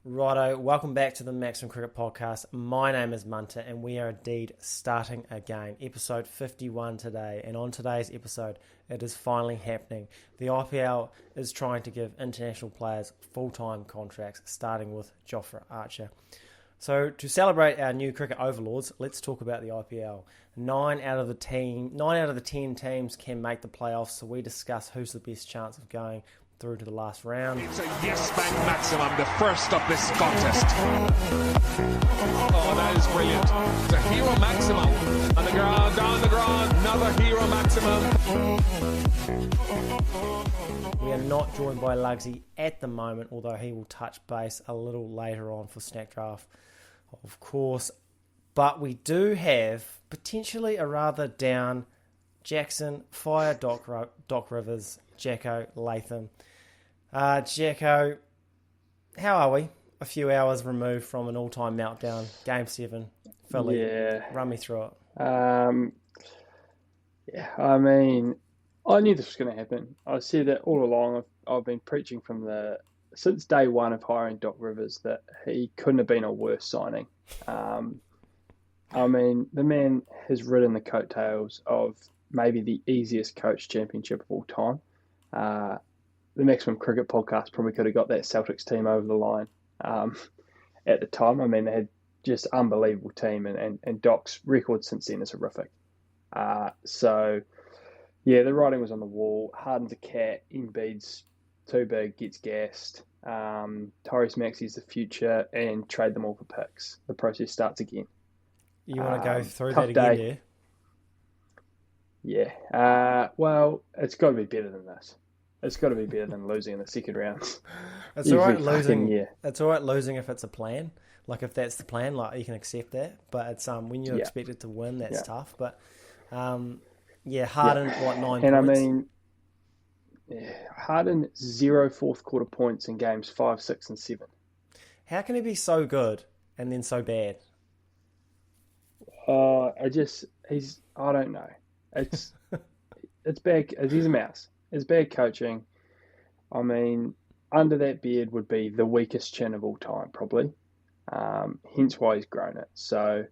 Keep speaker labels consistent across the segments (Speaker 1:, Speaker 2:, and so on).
Speaker 1: Righto, welcome back to the Maximum Cricket Podcast. My name is Munter and we are indeed starting again. Episode 51 today, and on today's episode, it is finally happening. The IPL is trying to give international players full-time contracts, starting with Jofra Archer. So to celebrate our new cricket overlords, let's talk about the IPL. 9 out of the 10 teams can make the playoffs, so we discuss who's the best chance of going through to the last round.
Speaker 2: It's a yes bank maximum, the first of this contest. Oh, that is brilliant. It's a hero maximum. On the ground, down the ground, another hero maximum.
Speaker 1: We are not joined by Lugsy at the moment, although he will touch base a little later on for Snack Draft, of course. But we do have potentially a rather down Jackson, Fire, Doc Rivers, Jacko, Latham. Jacko, how are we? A few hours removed from an all-time meltdown, Game 7, Philly.
Speaker 3: Yeah.
Speaker 1: Run me through it.
Speaker 3: I mean, I knew this was going to happen. I said that all along. I've been preaching since day one of hiring Doc Rivers that he couldn't have been a worse signing. I mean, the man has ridden the coattails of maybe the easiest coach championship of all time. The Maximum Cricket Podcast probably could have got that Celtics team over the line at the time. I mean, they had just unbelievable team, and Doc's record since then is horrific. So, yeah, the writing was on the wall. Harden's a cat, Embiid's too big, gets gassed. Tyrese Maxey's the future, and trade them all for picks. The process starts again.
Speaker 1: You want to go through that again, yeah?
Speaker 3: Yeah. Well, it's got to be better than this. It's got to be better than losing in the second round.
Speaker 1: It's all right losing. Yeah. It's all right losing if it's a plan. Like if that's the plan, like you can accept that. But it's when you're expected to win, that's tough. But Harden, what 9 points?
Speaker 3: And I mean, Harden 0 fourth quarter points in games 5, 6, and 7.
Speaker 1: How can he be so good and then so bad?
Speaker 3: I don't know. It's bad. He's a mouse. It's bad coaching. I mean, under that beard would be the weakest chin of all time, probably. Hence why he's grown it. So,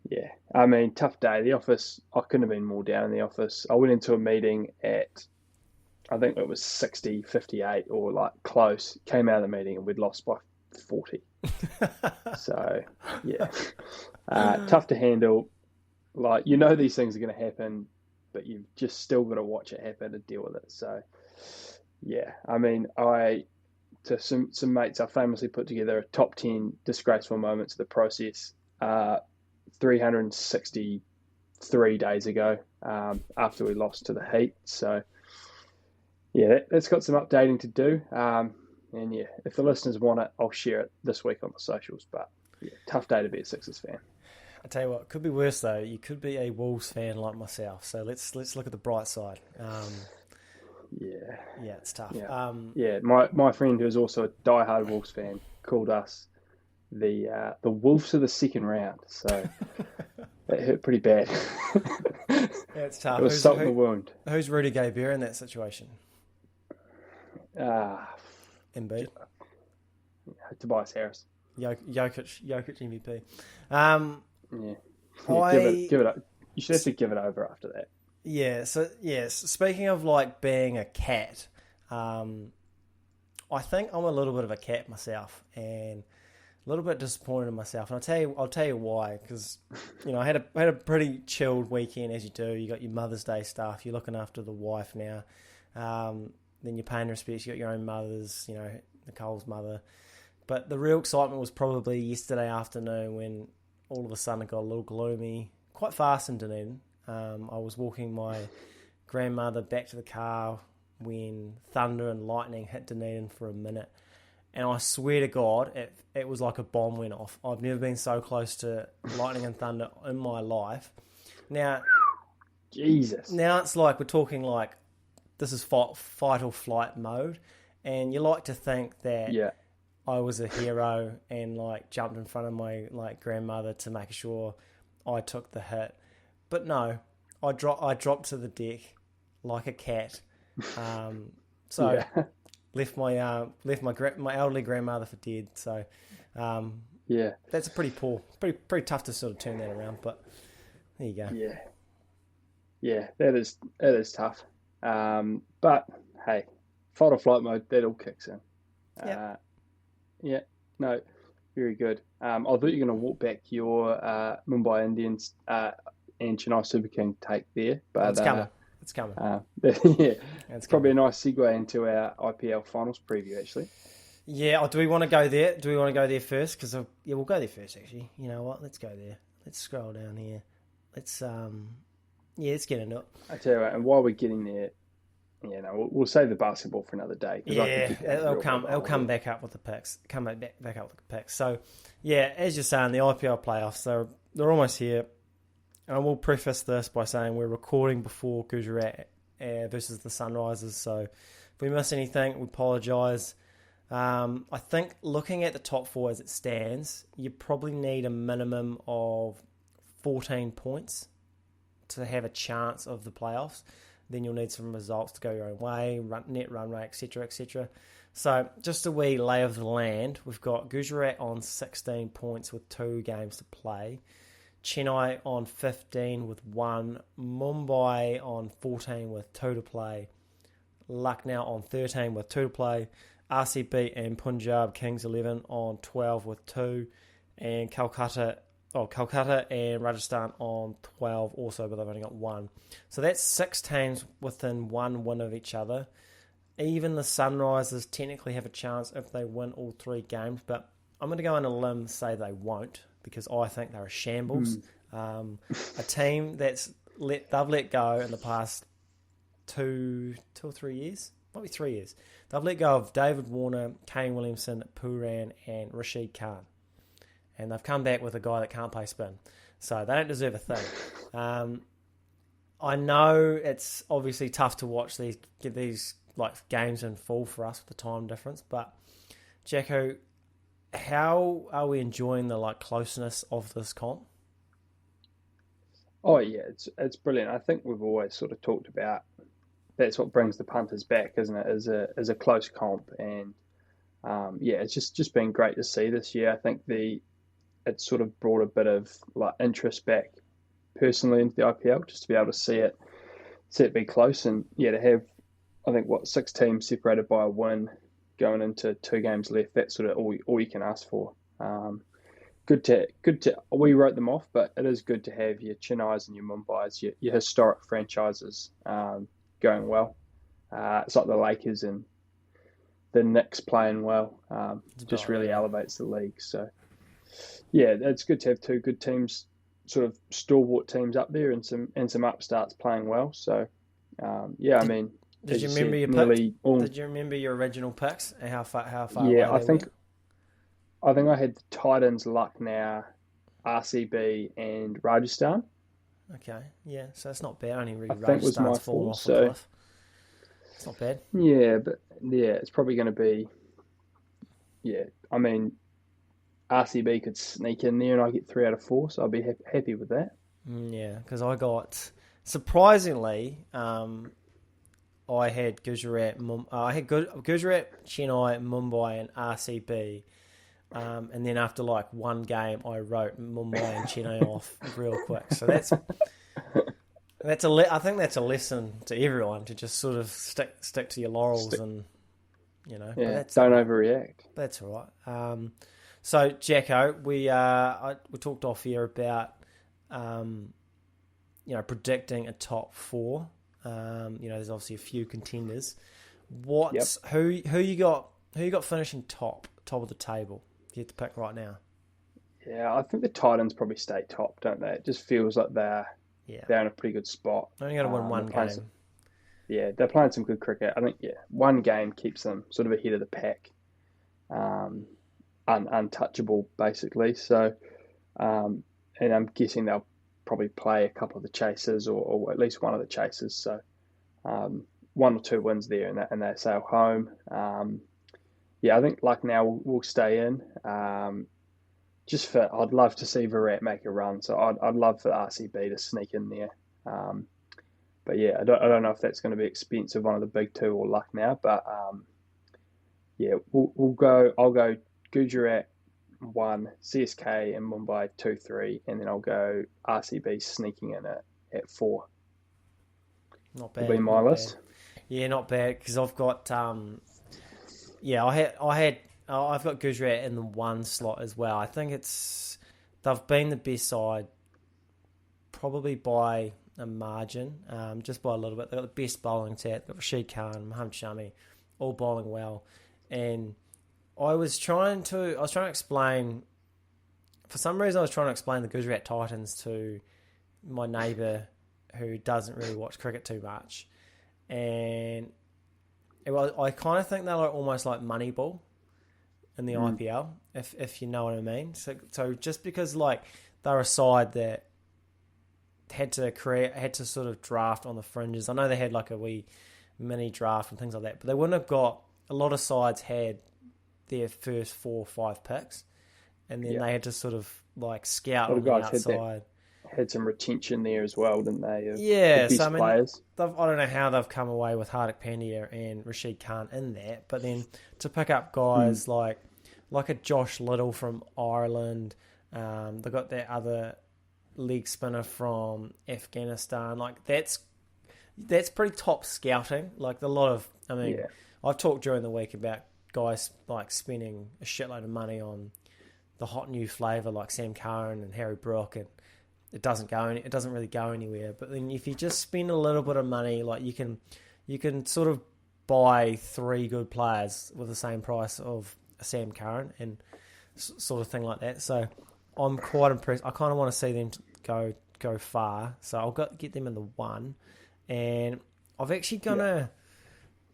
Speaker 3: yeah. I mean, tough day. The office, I couldn't have been more down in the office. I went into a meeting at, I think it was 60, 58 or like close. Came out of the meeting and we'd lost by 40. So, yeah. Tough to handle. Like, these things are going to happen, but you've just still got to watch it happen and deal with it. So, yeah, I mean, to some mates, I famously put together a top 10 disgraceful moments of the process 363 days ago after we lost to the Heat. So, yeah, that's got some updating to do. And, yeah, if the listeners want it, I'll share it this week on the socials. But, yeah, tough day to be a Sixers fan.
Speaker 1: I tell you what, it could be worse though. You could be a Wolves fan like myself. So let's look at the bright side. Yeah, it's tough.
Speaker 3: Yeah, my friend who is also a diehard Wolves fan called us the Wolves of the second round. So that hurt pretty bad.
Speaker 1: Yeah, it's tough.
Speaker 3: It was salt in the wound.
Speaker 1: Who's Rudy Gobert in that situation? Embiid.
Speaker 3: Tobias Harris.
Speaker 1: Jokic MVP.
Speaker 3: Yeah. Give it up. You should have to give it over after that.
Speaker 1: Yeah. So yes. Speaking of like being a cat, I think I'm a little bit of a cat myself, and a little bit disappointed in myself. And I'll tell you why. Because I had a pretty chilled weekend, as you do. You got your Mother's Day stuff. You're looking after the wife now. Then you're paying respects. You got your own mothers. Nicole's mother. But the real excitement was probably yesterday afternoon when all of a sudden it got a little gloomy, quite fast in Dunedin. I was walking my grandmother back to the car when thunder and lightning hit Dunedin for a minute. And I swear to God, it was like a bomb went off. I've never been so close to lightning and thunder in my life. Now,
Speaker 3: Jesus.
Speaker 1: Now it's like we're talking like this is fight or flight mode. And you like to think that...
Speaker 3: Yeah.
Speaker 1: I was a hero and like jumped in front of my like grandmother to make sure I took the hit, but no, I dropped to the deck like a cat. So left my elderly grandmother for dead. So that's a pretty tough to sort of turn that around. But there you go.
Speaker 3: Yeah, that is tough. But hey, fight or flight mode, that all kicks in. No, very good. I thought you were going to walk back your Mumbai Indians and Chennai Super King take there, but
Speaker 1: it's coming. It's coming.
Speaker 3: It's probably a nice segue into our IPL finals preview, actually.
Speaker 1: Yeah, do we want to go there? Do we want to go there first? Because we'll go there first. Actually, you know what? Let's go there. Let's scroll down here. Let's let's get into it.
Speaker 3: I tell you what, and while we're getting there, we'll save the basketball for another day.
Speaker 1: Yeah, it'll come back up with the picks. Come back up with the picks. So, yeah, as you're saying, the IPL playoffs they're almost here. And I will preface this by saying we're recording before Gujarat versus the Sunrisers. So if we miss anything, we apologise. I think looking at the top four as it stands, you probably need a minimum of 14 points to have a chance of the playoffs. Then you'll need some results to go your own way, net run rate, etc., etc. So just a wee lay of the land. We've got Gujarat on 16 points with 2 games to play. Chennai on 15 with 1. Mumbai on 14 with 2 to play. Lucknow on 13 with 2 to play. RCB and Punjab Kings 11 on 12 with 2. And Calcutta and Rajasthan on 12 also, but they've only got 1. So that's 6 teams within 1 win of each other. Even the Sunrisers technically have a chance if they win all 3 games, but I'm going to go on a limb and say they won't, because I think they're a shambles. A team they've let go in the past 2 or 3 years, might be 3 years. They've let go of David Warner, Kane Williamson, Pooran, and Rashid Khan. And they've come back with a guy that can't play spin. So they don't deserve a thing. I know it's obviously tough to watch these like games in full for us with the time difference, but Jacko, how are we enjoying the closeness of this comp?
Speaker 3: Oh yeah, it's brilliant. I think we've always sort of talked about that's what brings the punters back, isn't it? As a close comp, and it's just been great to see this year. I think it's sort of brought a bit of interest back personally into the IPL, just to be able to see it be close, and to have, I think 6 teams separated by a win going into 2 games left. That's sort of all you can ask for. Good to we wrote them off, but it is good to have your Chennais and your Mumbais, your historic franchises going well. It's like the Lakers and the Knicks playing well. Just really elevates the league. So yeah, it's good to have 2 good teams, sort of stalwart teams up there, and some upstarts playing well. So I mean.
Speaker 1: Did you remember your picks? Did you remember your original picks and how far?
Speaker 3: Yeah, I think I had the Titans, Lucknow, RCB, and Rajasthan.
Speaker 1: Okay, yeah, so that's not bad. Only really
Speaker 3: I think was my fault.
Speaker 1: So it's not bad.
Speaker 3: Yeah, but it's probably going to be. Yeah, I mean, RCB could sneak in there, and I get 3 out of 4, so I'll be happy with that.
Speaker 1: Yeah, because I got surprisingly. I had Gujarat, Gujarat, Chennai, Mumbai, and RCB, and then after 1 game, I wrote Mumbai and Chennai off real quick. So I think that's a lesson to everyone, to just sort of stick to your laurels and don't overreact. That's all right. So Jacko, we talked off here about predicting a top 4. There's obviously a few contenders. Who you got finishing top of the table? You have to pick right now.
Speaker 3: Yeah, I think the Titans probably stay top, don't they? It just feels like they're in a pretty good spot.
Speaker 1: Only got to win 1 game.
Speaker 3: They're playing some good cricket. I think 1 game keeps them sort of ahead of the pack, untouchable basically. So, and I'm guessing they'll probably play a couple of the chasers, or at least one of the chasers. So 1 or 2 wins there, and they sail home. I think Lucknow will stay in. I'd love to see Virat make a run. So I'd love for the RCB to sneak in there. But I don't know if that's going to be expensive, one of the big 2 or Lucknow. But Yeah, we'll go. I'll go Gujarat 1, CSK and Mumbai 2-3, and then I'll go RCB sneaking in at 4.
Speaker 1: Not bad.
Speaker 3: Will be my
Speaker 1: not
Speaker 3: list.
Speaker 1: bad. Yeah, not bad because I've got I've got Gujarat in the 1 slot as well. I think they've been the best side probably by a margin, just by a little bit. They've got the best bowling attack. They've got Rashid Khan, Mohammad Shami, all bowling well. And I was trying to explain, for some reason I was trying to explain the Gujarat Titans to my neighbour who doesn't really watch cricket too much. And I kind of think they're almost like Moneyball in the IPL, if you know what I mean. So just because like they're a side that had to sort of draft on the fringes. I know they had like a wee mini draft and things like that, but they wouldn't have got, a lot of sides had their first 4 or 5 picks, and then they had to sort of like scout on the outside.
Speaker 3: Had some retention there as well, didn't they?
Speaker 1: Yeah,
Speaker 3: so I mean,
Speaker 1: players. I don't know how they've come away with Hardik Pandya and Rashid Khan in that, but then to pick up guys like a Josh Little from Ireland, they've got that other leg spinner from Afghanistan. Like that's pretty top scouting. Like I've talked during the week about guys like spending a shitload of money on the hot new flavour like Sam Curran and Harry Brook, and it doesn't really go anywhere. But then if you just spend a little bit of money, like you can sort of buy 3 good players with the same price of a Sam Curran and sort of thing like that. So I'm quite impressed. I kind of want to see them go far. So I'll get them in the 1, and I'm actually gonna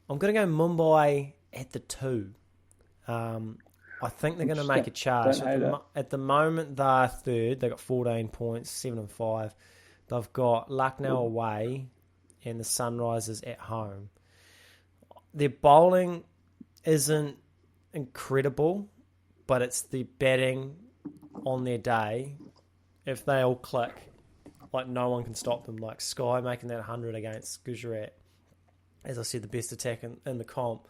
Speaker 1: go Mumbai at the 2. I think they're going to make a charge. At the moment, they're third. They've got 14 points, 7 and 5. They've got Lucknow away and the Sunrisers at home. Their bowling isn't incredible, but it's the batting on their day. If they all click, like no one can stop them. Like Sky making that 100 against Gujarat, as I said, the best attack in the comp.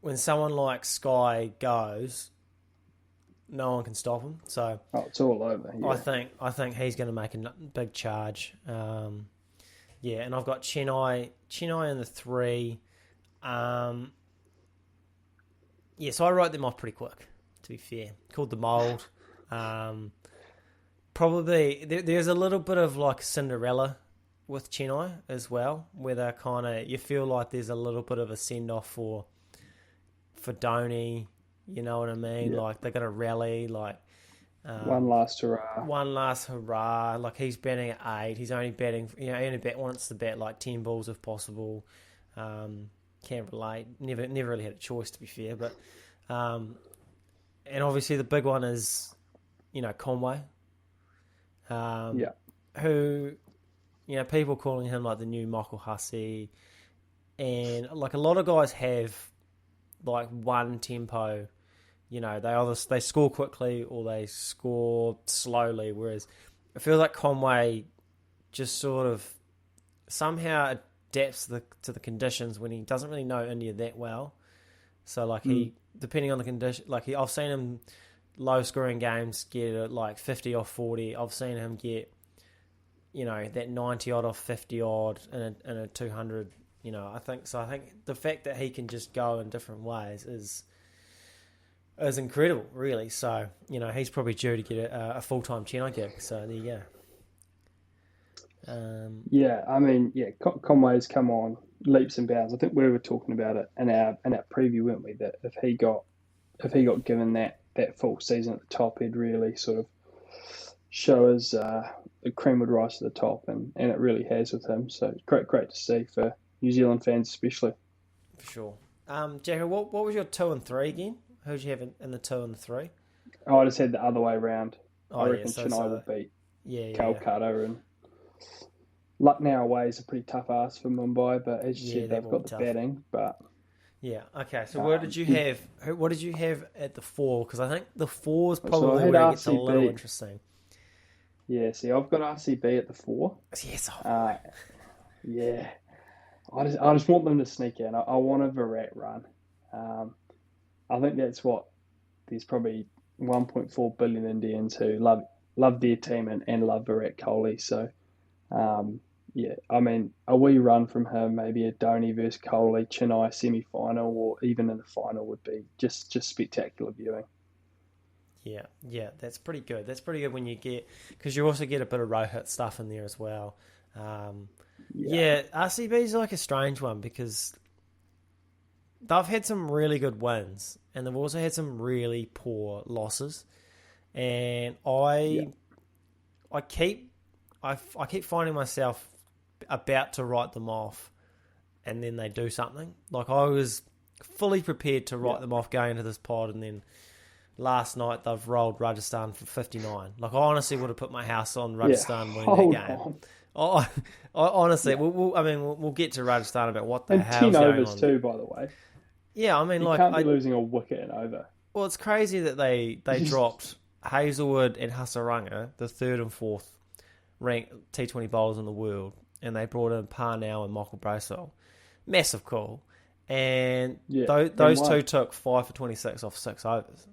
Speaker 1: When someone like Sky goes, no one can stop him. So
Speaker 3: it's all over. Yeah.
Speaker 1: I think he's going to make a big charge. And I've got Chennai in the 3. So I wrote them off pretty quick, to be fair. Called the mould. Probably there's a little bit of like Cinderella with Chennai as well, where they're kind of, you feel like there's a little bit of a send off for Dhoni, you know what I mean? Yeah. Like they're gonna rally, like
Speaker 3: one last hurrah.
Speaker 1: Like he's batting at 8. He's only batting, he only wants to bat like 10 balls if possible. Can't relate. Never really had a choice, to be fair. But and obviously the big one is, Conway. Who, people calling him like the new Michael Hussey, and like a lot of guys have like one tempo, they score quickly or they score slowly, whereas I feel like Conway just sort of somehow adapts to the conditions when he doesn't really know India that well. So like he, depending on the condition, like I've seen him low scoring games get like 50 off 40. I've seen him get, that 90 odd off 50 odd in a 200. I think the fact that he can just go in different ways is incredible, really. So, he's probably due to get a full-time Chennai gig. So there you go.
Speaker 3: Conway's come on leaps and bounds. I think we were talking about it in our preview, weren't we? That if he got given that full season at the top, he'd really sort of show us the cream would rise to the top, and it really has with him. So great to see for New Zealand fans especially.
Speaker 1: For sure. Jacko, what was your 2 and 3 again? Who did you have in the 2 and the 3?
Speaker 3: I just had the other way around. I reckon Chennai will beat Calcutta, and Lucknow away is a pretty tough ask for Mumbai, but as you said, they've got the batting. But
Speaker 1: okay. So what did you have? What did you have at the 4? Because I think the 4 is probably where it gets a little interesting.
Speaker 3: Yeah, see, I've got RCB at the 4.
Speaker 1: Yes.
Speaker 3: I just want them to sneak in. I want a Virat run. I think that's what there's probably 1.4 billion Indians who love their team and love Virat Kohli. So, yeah, I mean, a wee run from him, maybe a Dhoni versus Kohli, Chennai semi-final, or even in the final would be just spectacular viewing.
Speaker 1: Yeah, that's pretty good. That's pretty good when you get, because you also get a bit of Rohit stuff in there as well. RCB's like a strange one because they've had some really good wins and they've also had some really poor losses. And I keep finding myself about to write them off and then they do something. Like I was fully prepared to write them off going into this pod, and then last night they've rolled Rajasthan for 59. Like I honestly would have put my house on Rajasthan winning that game. I honestly, we'll get to Rajasthan about what the hell's going on.
Speaker 3: And 10 overs too, by the way.
Speaker 1: Yeah, I mean,
Speaker 3: you can't be losing a wicket and over.
Speaker 1: Well, it's crazy that they dropped Hazelwood and Hasaranga, the third and fourth ranked T20 bowlers in the world, and they brought in Parnell and Michael Bracewell. Massive call. And those two took 5 for 26 off 6 overs.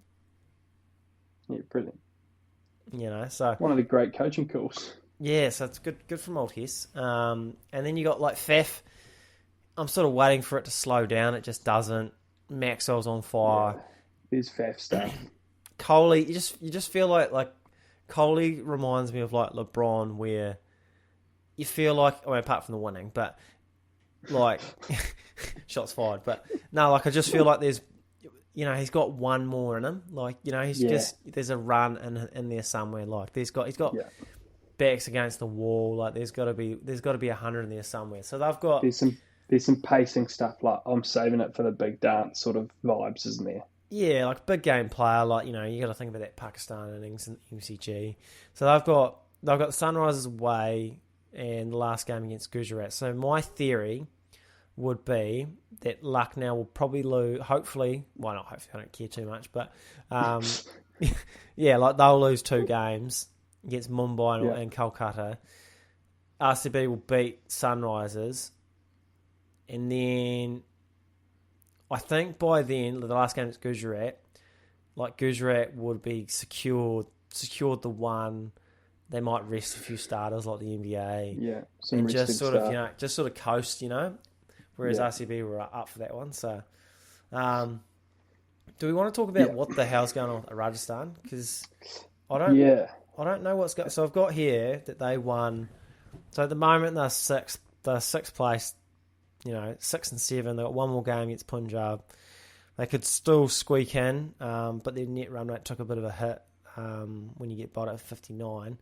Speaker 3: Yeah, brilliant.
Speaker 1: You know, so
Speaker 3: one of the great coaching calls.
Speaker 1: Yeah, so it's good from Maltese. And then you got like Faf. I'm sort of waiting for it to slow down. It just doesn't. Maxwell's on fire.
Speaker 3: Yeah, there's Faf stuff.
Speaker 1: Kohli, you just feel like Kohli reminds me of like LeBron, where you feel like, I mean, apart from the winning, but like shots fired. But no, like I just feel like there's, you know, he's got one more in him. Like, you know, there's a run in there somewhere. Like he's got backs against the wall. Like there's got to be 100 in there somewhere. So they've got
Speaker 3: there's some pacing stuff. Like I'm saving it for the big dance sort of vibes, isn't there?
Speaker 1: Yeah, like big game player. Like, you know, you got to think about that Pakistan innings and MCG. So they've got Sunrisers away and the last game against Gujarat. So my theory would be that Lucknow will probably lose, hopefully, well, not hopefully, I don't care too much, but yeah, like they'll lose 2 games against Mumbai and Kolkata. RCB will beat Sunrisers, and then I think by then, the last game against Gujarat, like Gujarat would be secured the one. They might rest a few starters like the NBA.
Speaker 3: Yeah,
Speaker 1: and just sort of coast, you know. Whereas RCB were up for that one. So, do we want to talk about what the hell's going on at Rajasthan? Because I don't know what's going. So I've got here that they won. So at the moment they're sixth place. You know, 6 and 7. They got one more game against Punjab. They could still squeak in, but their net run rate took a bit of a hit when you get bowled at 59.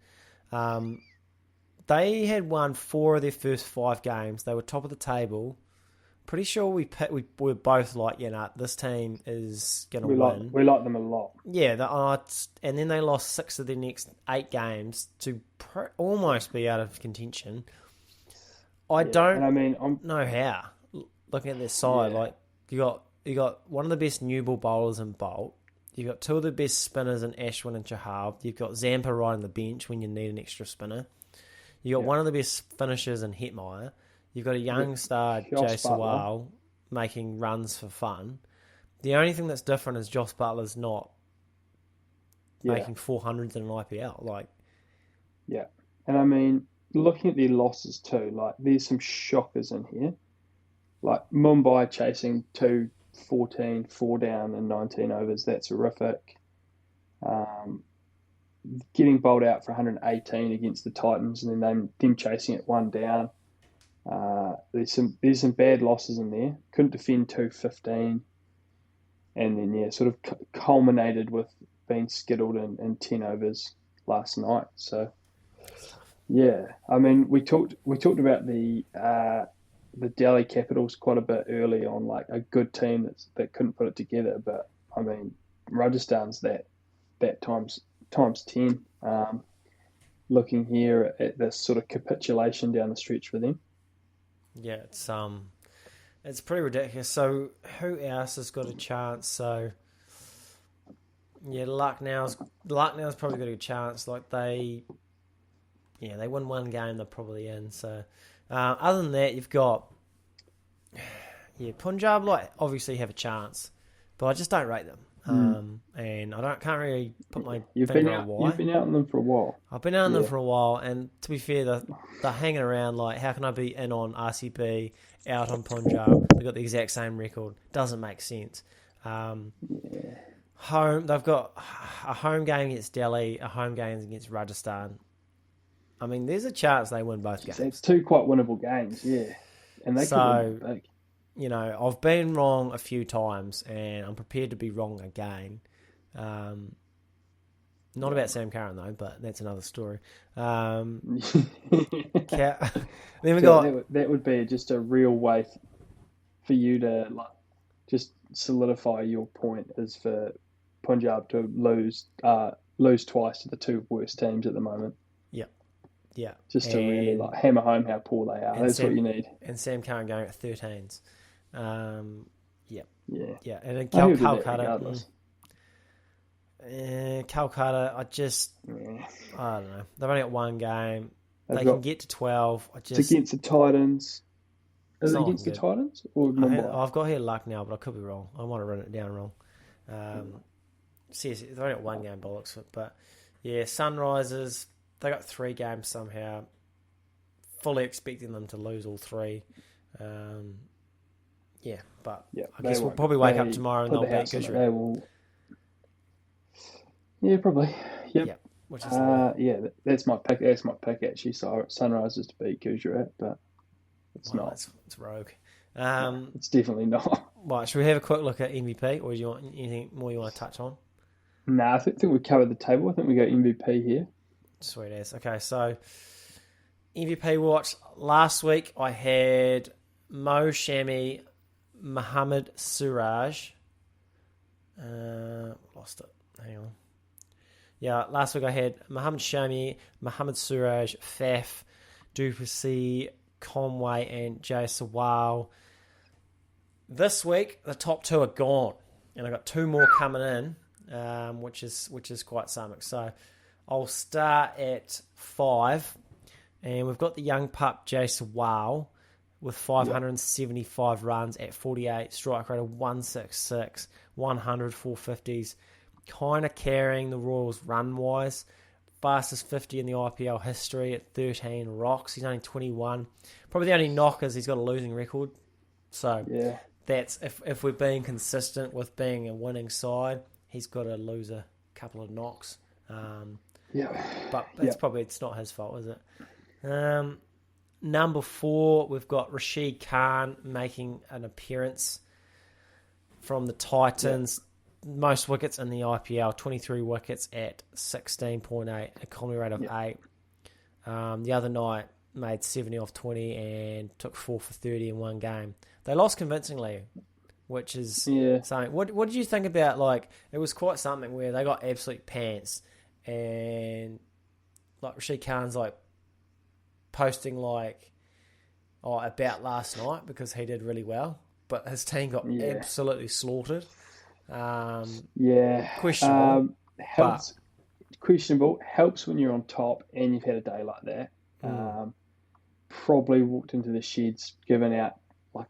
Speaker 1: They had won 4 of their first 5 games. They were top of the table. Pretty sure we were both like, you know, this team is going to win.
Speaker 3: We like them a lot.
Speaker 1: Yeah, and then they lost 6 of their next 8 games to almost be out of contention. I don't know how. Looking at their side, like you got one of the best new ball bowlers in Bolt. You've got 2 of the best spinners in Ashwin and Chahal. You've got Zampa right on the bench when you need an extra spinner. You got one of the best finishers in Hetmeyer. You've got a young star, Jay Sawal, making runs for fun. The only thing that's different is Josh Butler's not making 400s in an IPL.
Speaker 3: And I mean, looking at their losses too, like there's some shockers in here. Like Mumbai chasing 2-14, 4 down in 19 overs. That's horrific. Getting bowled out for 118 against the Titans, and then them chasing it 1 down. There's some bad losses in there. Couldn't defend 215, and then sort of culminated with being skittled in 10 overs last night. So. Yeah, I mean, we talked about the Delhi Capitals quite a bit early on, like a good team that couldn't put it together. But I mean, Rajasthan's that times 10. Looking here at this sort of capitulation down the stretch for them.
Speaker 1: Yeah, it's pretty ridiculous. So who else has got a chance? So yeah, Lucknow's probably got a chance. Like they win 1 game, they're probably in. So, other than that, you've got, Punjab, like, obviously have a chance. but I just don't rate them. And can't really put my
Speaker 3: You've
Speaker 1: finger
Speaker 3: been
Speaker 1: on
Speaker 3: out.
Speaker 1: why.
Speaker 3: You've been out on them for a while.
Speaker 1: I've been out on them for a while, and to be fair, they're hanging around like, how can I be in on RCB, out on Punjab? They've got the exact same record. Doesn't make sense. Home, they've got a home game against Delhi, a home game against Rajasthan. I mean, there's a chance they win both games.
Speaker 3: It's two quite winnable games, and they could win big.
Speaker 1: You know, I've been wrong a few times, and I'm prepared to be wrong again. Not about Sam Curran though, but that's another story. Then we got
Speaker 3: that would be just a real way for you to just solidify your point is for Punjab to lose twice to the two worst teams at the moment.
Speaker 1: Yeah.
Speaker 3: Just to really hammer home how poor they are. That's what you need.
Speaker 1: And Sam Curran going at 13s. Yeah. And then
Speaker 3: Calcutta.
Speaker 1: Calcutta, I don't know. They've only got one game. They can get to 12.
Speaker 3: It's against the Titans. Is it against the Titans or Mumbai?
Speaker 1: I've got here luck now, but I could be wrong. I might have written it down wrong. Seriously, they've only got one game bollocks. But yeah, Sunrisers, they got 3 games somehow. Fully expecting them to lose all 3. But I guess we'll probably wake up tomorrow and they'll beat Gujarat.
Speaker 3: Yeah, probably. Yep.
Speaker 1: Which is
Speaker 3: that's my pick. That's my pick actually. So Sunrisers to beat Gujarat, but it's not.
Speaker 1: It's rogue.
Speaker 3: It's definitely not.
Speaker 1: Right, should we have a quick look at MVP, or do you want anything more you want to touch on?
Speaker 3: Nah, I think we covered the table. I think we got MVP here.
Speaker 1: Sweet as. Okay, so MVP watch. Last week I had Mo Shami, Mohammad Suraj. Lost it. Hang on. Yeah, last week I had Mohammad Shami, Mohammad Suraj, Faf, Duplessis, Conway, and Jay Sawal. This week, the top 2 are gone, and I've got 2 more coming in, which is quite something. So I'll start at 5, and we've got the young pup Jay Sawal with 575 runs at 48, strike rate of 166, 100 450s. Kind of carrying the Royals run-wise. Fastest 50 in the IPL history at 13 rocks. He's only 21. Probably the only knock is he's got a losing record. So that's if we're being consistent with being a winning side, he's got to lose a couple of knocks. But it's not his fault, is it? Number 4, we've got Rashid Khan making an appearance from the Titans. Most wickets in the IPL, 23 wickets at 16.8, economy rate of 8. The other night, made 70 off 20 and took 4 for 30 in one game. They lost convincingly, which is something. What did you think about, it was quite something where they got absolute pants and, Rashid Khan's, posting, about last night because he did really well, but his team got absolutely slaughtered. Questionable.
Speaker 3: Helps. Questionable. Helps when you're on top and you've had a day like that. Probably walked into the sheds, given out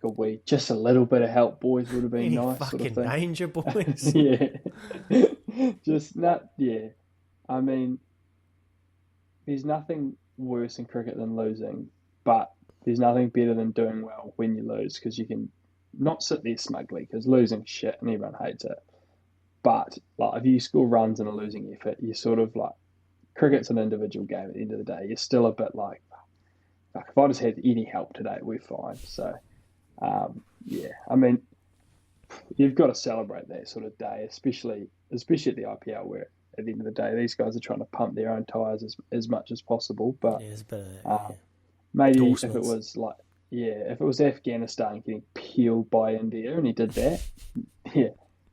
Speaker 3: a wee, just a little bit of help, boys, would have been nice.
Speaker 1: Fucking
Speaker 3: sort of thing.
Speaker 1: danger, boys.
Speaker 3: Just not. Yeah, I mean, there's nothing worse in cricket than losing, but there's nothing better than doing well when you lose because you can not sit there smugly because losing shit and everyone hates it. But if you score runs in a losing effort, you're sort of cricket's an individual game at the end of the day. You're still a bit if I just had any help today, we're fine. So, I mean, you've got to celebrate that sort of day, especially at the IPL where at the end of the day, these guys are trying to pump their own tyres as much as possible. But
Speaker 1: there's a bit of that,
Speaker 3: maybe if it was if it was Afghanistan getting peeled by India and he did that,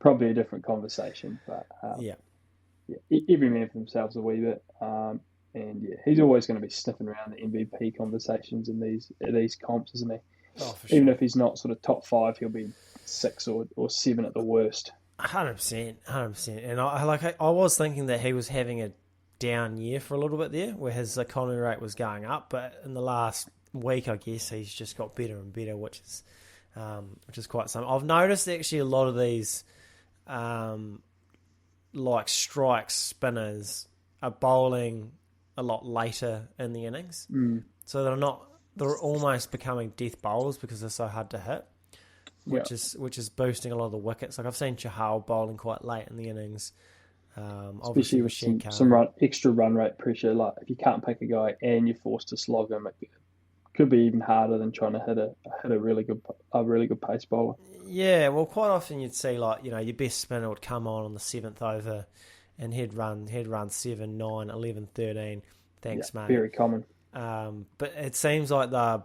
Speaker 3: probably a different conversation. But every man for themselves a wee bit. He's always going to be sniffing around the MVP conversations in these comps, isn't he?
Speaker 1: Oh, for sure.
Speaker 3: Even if he's not sort of top 5, he'll be 6 or 7 at the worst.
Speaker 1: 100%. And I was thinking that he was having a down year for a little bit there, where his economy rate was going up, but in the last week, I guess he's just got better and better, which is quite something. I've noticed actually a lot of these like strike spinners are bowling a lot later in the innings. So they're almost becoming death bowlers because they're so hard to hit, which is boosting a lot of the wickets. Like I've seen Chahal bowling quite late in the innings.
Speaker 3: Especially with some extra run rate pressure. Like if you can't pick a guy and you're forced to slog him, it could be even harder than trying to hit a really good pace bowler.
Speaker 1: Yeah, well, quite often you'd see your best spinner would come on the 7th over, and he'd run 7, 9, 11, 13. Thanks, mate.
Speaker 3: Very common.
Speaker 1: But it seems like they're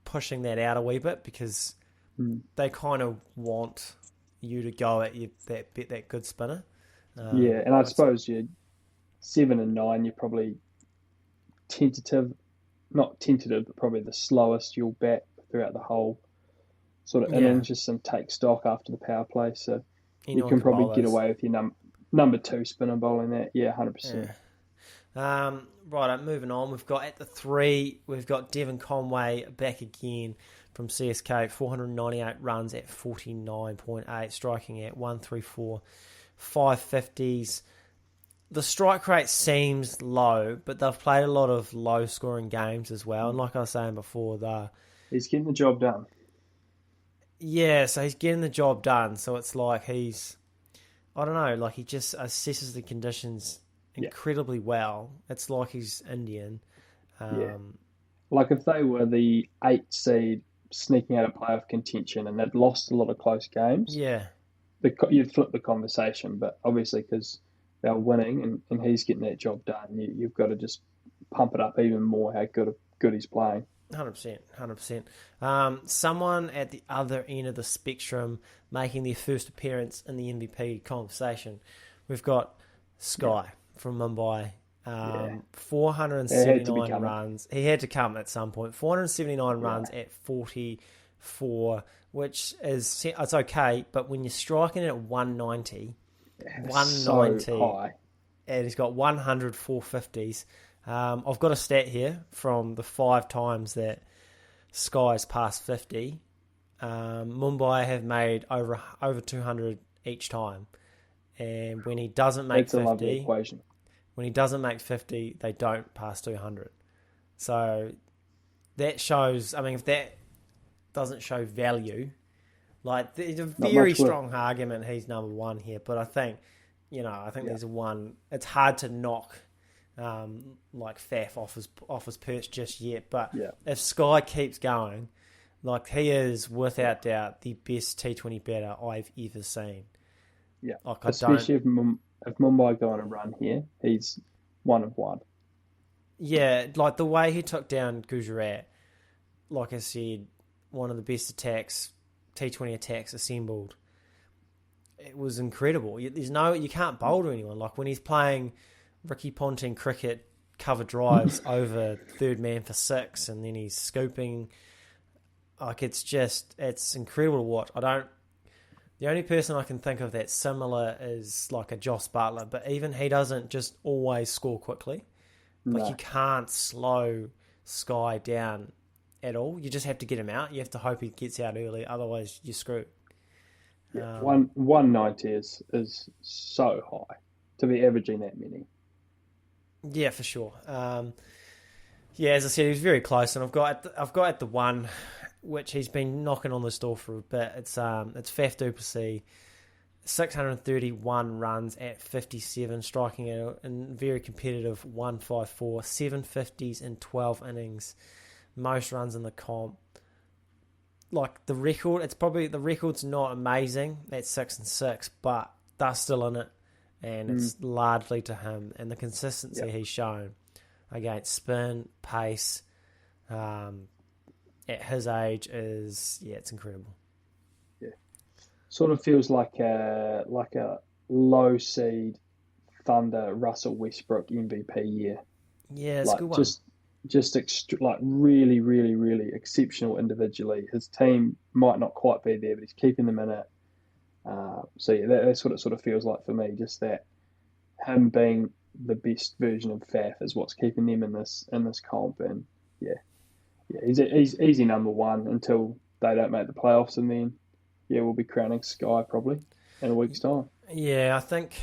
Speaker 1: pushing that out a wee bit because they kind of want you to go at that good spinner.
Speaker 3: And I suppose you're 7 and 9. You're probably not tentative, but probably the slowest you'll bat throughout the whole sort of innings, just some take stock after the power play. So you can probably get away with your number 2 spinner bowling that. Yeah, 100%.
Speaker 1: Right, moving on. We've got at the 3, we've got Devon Conway back again from CSK, 498 runs at 49.8, striking at 134, 550s. The strike rate seems low, but they've played a lot of low-scoring games as well. And like I was saying before,
Speaker 3: he's getting the job done.
Speaker 1: Yeah, so he's getting the job done. So it's like he just assesses the conditions incredibly well. It's like he's Indian.
Speaker 3: Like if they were the 8 seed sneaking out of playoff contention and they'd lost a lot of close games, you'd flip the conversation. But obviously because they're winning and he's getting that job done, you've got to just pump it up even more how good he's playing.
Speaker 1: 100%. Someone at the other end of the spectrum making their first appearance in the MVP conversation. We've got Sky from Mumbai. 479 runs. He had to come at some point. 479 runs at 44, which is it's okay, but when you're striking it at 190,
Speaker 3: so high.
Speaker 1: And he's got 100 450s. I've got a stat here from the 5 times that Sky's passed 50. Mumbai have made over 200 each time, and when he doesn't make 50,
Speaker 3: a lovely equation.
Speaker 1: When he doesn't make 50, they don't pass 200. So that shows. I mean, if that doesn't show value, like there's a very strong argument he's number 1 here. But I think, there's one. It's hard to knock. Like Faf off his perch just yet, but if Sky keeps going, like he is without doubt the best T20 batter I've ever seen.
Speaker 3: Yeah, like especially if Mumbai go on a run here, he's 1 of 1.
Speaker 1: Yeah, like the way he took down Gujarat, like I said, one of the best T20 attacks assembled. It was incredible. You can't bowl to anyone. Like when he's playing Ricky Ponting cricket cover drives over third man for 6, and then he's scooping. Like it's incredible to watch. The only person I can think of that's similar is like a Joss Butler, but even he doesn't just always score quickly. Like you can't slow Sky down at all. You just have to get him out. You have to hope he gets out early, otherwise you're screwed.
Speaker 3: 190 is so high to be averaging that many.
Speaker 1: Yeah, for sure. As I said, he was very close, and I've got at the 1, which he's been knocking on this door for a bit. It's Faf du Plessis, 631 runs at 57, striking a very competitive 154, 750s in 12 innings, most runs in the comp. Like the record, the record's not amazing at 6 and 6, but they're still in it. And it's largely to him and the consistency he's shown against spin, pace, at his age it's incredible.
Speaker 3: Yeah, sort of feels like a low seed Thunder Russell Westbrook MVP year.
Speaker 1: Yeah, it's a good one.
Speaker 3: Like really, really, really exceptional individually. His team might not quite be there, but he's keeping them in it. That's what it sort of feels like for me. Just that him being the best version of Faf is what's keeping them in this comp. And he's number 1 until they don't make the playoffs, and then we'll be crowning Sky probably. in a week's time.
Speaker 1: Yeah, I think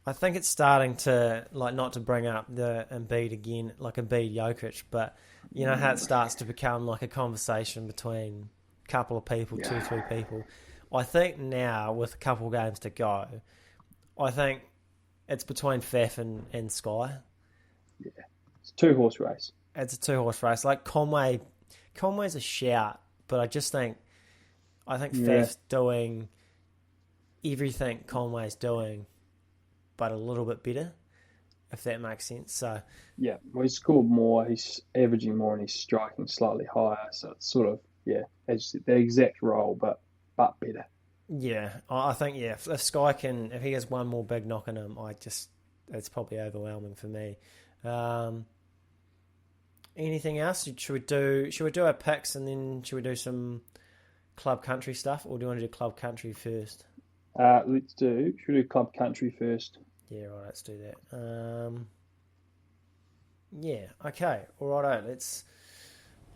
Speaker 1: it's starting to, like, not to bring up the Embiid again, like Embiid Jokic, but you know how it starts to become like a conversation between a couple of people, two, three people. I think now, with a couple of games to go, I think it's between Faf and Sky.
Speaker 3: Yeah, it's a 2-horse race.
Speaker 1: It's a 2-horse race. Like Conway's a shout, but I think Faf's doing everything Conway's doing, but a little bit better, if that makes sense. So
Speaker 3: yeah, well, he's scored more, he's averaging more, and he's striking slightly higher. So it's sort of it's the exact role, but better.
Speaker 1: yeah, I think if Sky if he has one more big knock on him, it's probably overwhelming for me. Anything else? Should we do our picks and then should we do some club country stuff, or do you want to do club country first?
Speaker 3: Should we do club country first?
Speaker 1: Yeah, right, let's do that. Yeah, okay, alright, let's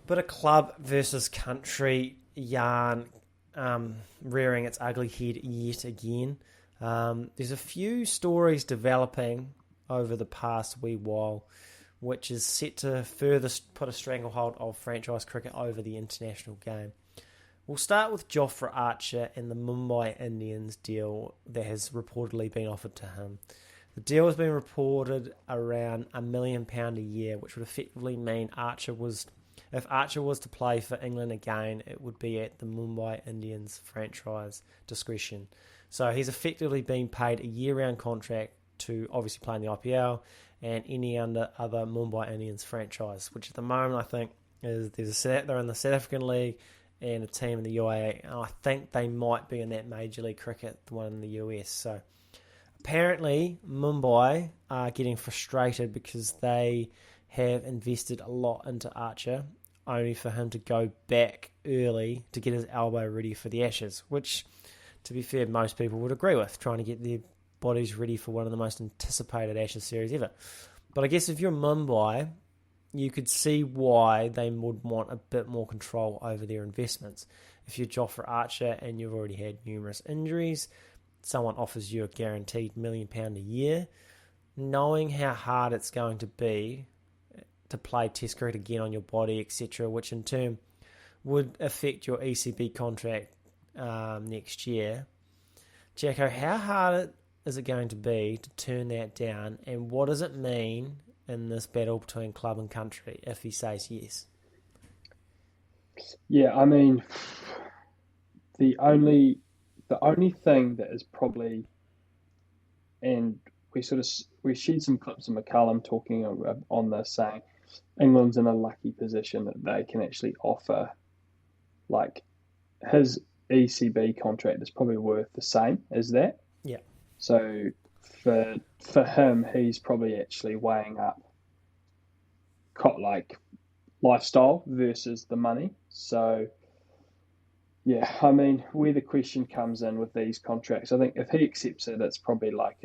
Speaker 1: bit of club versus country yarn rearing its ugly head yet again. There's a few stories developing over the past wee while, which is set to further put a stranglehold of franchise cricket over the international game. We'll start with Jofra Archer and the Mumbai Indians deal that has reportedly been offered to him. The deal has been reported around £1 million a year, which would effectively mean if Archer was to play for England again, it would be at the Mumbai Indians franchise discretion. So he's effectively been paid a year-round contract to obviously play in the IPL and any other Mumbai Indians franchise, which at the moment I think is they're in the South African League and a team in the UAE, and I think they might be in that Major League Cricket, the one in the US. So apparently Mumbai are getting frustrated because they have invested a lot into Archer, only for him to go back early to get his elbow ready for the Ashes, which, to be fair, most people would agree with, trying to get their bodies ready for one of the most anticipated Ashes series ever. But I guess if you're Mumbai, you could see why they would want a bit more control over their investments. If you're Jofra Archer and you've already had numerous injuries, someone offers you a guaranteed £1 million a year, knowing how hard it's going to be to play Test cricket again on your body, etc., which in turn would affect your ECB contract next year. Jacko, how hard is it going to be to turn that down, and what does it mean in this battle between club and country if he says yes?
Speaker 3: Yeah, I mean, the only thing that is probably, and we shared some clips of McCullum talking on this, saying England's in a lucky position that they can actually offer, like, his ECB contract is probably worth the same as that.
Speaker 1: Yeah.
Speaker 3: So for him, he's probably actually weighing up like lifestyle versus the money. So yeah, I mean, where the question comes in with these contracts, I think if he accepts it, it's probably like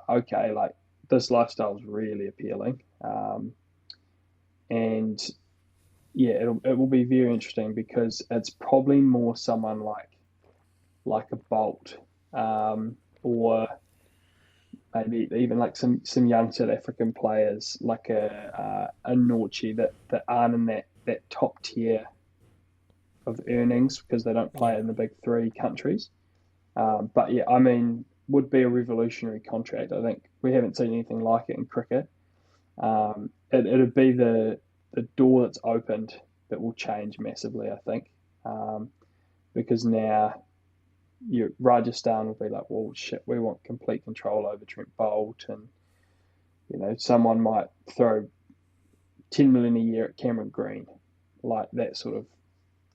Speaker 3: okay, like this lifestyle is really appealing, and yeah, it will be very interesting because it's probably more someone like a Bolt, or maybe even like some young South African players like a Norchi that aren't in that top tier of earnings because they don't play in the big three countries. But yeah, I mean, would be a revolutionary contract. I think we haven't seen anything like it in cricket. It'd be the door that's opened that will change massively, I think, because now Rajasthan will be like, well, shit, we want complete control over Trent Bolt, and someone might throw 10 million a year at Cameron Green, like that sort of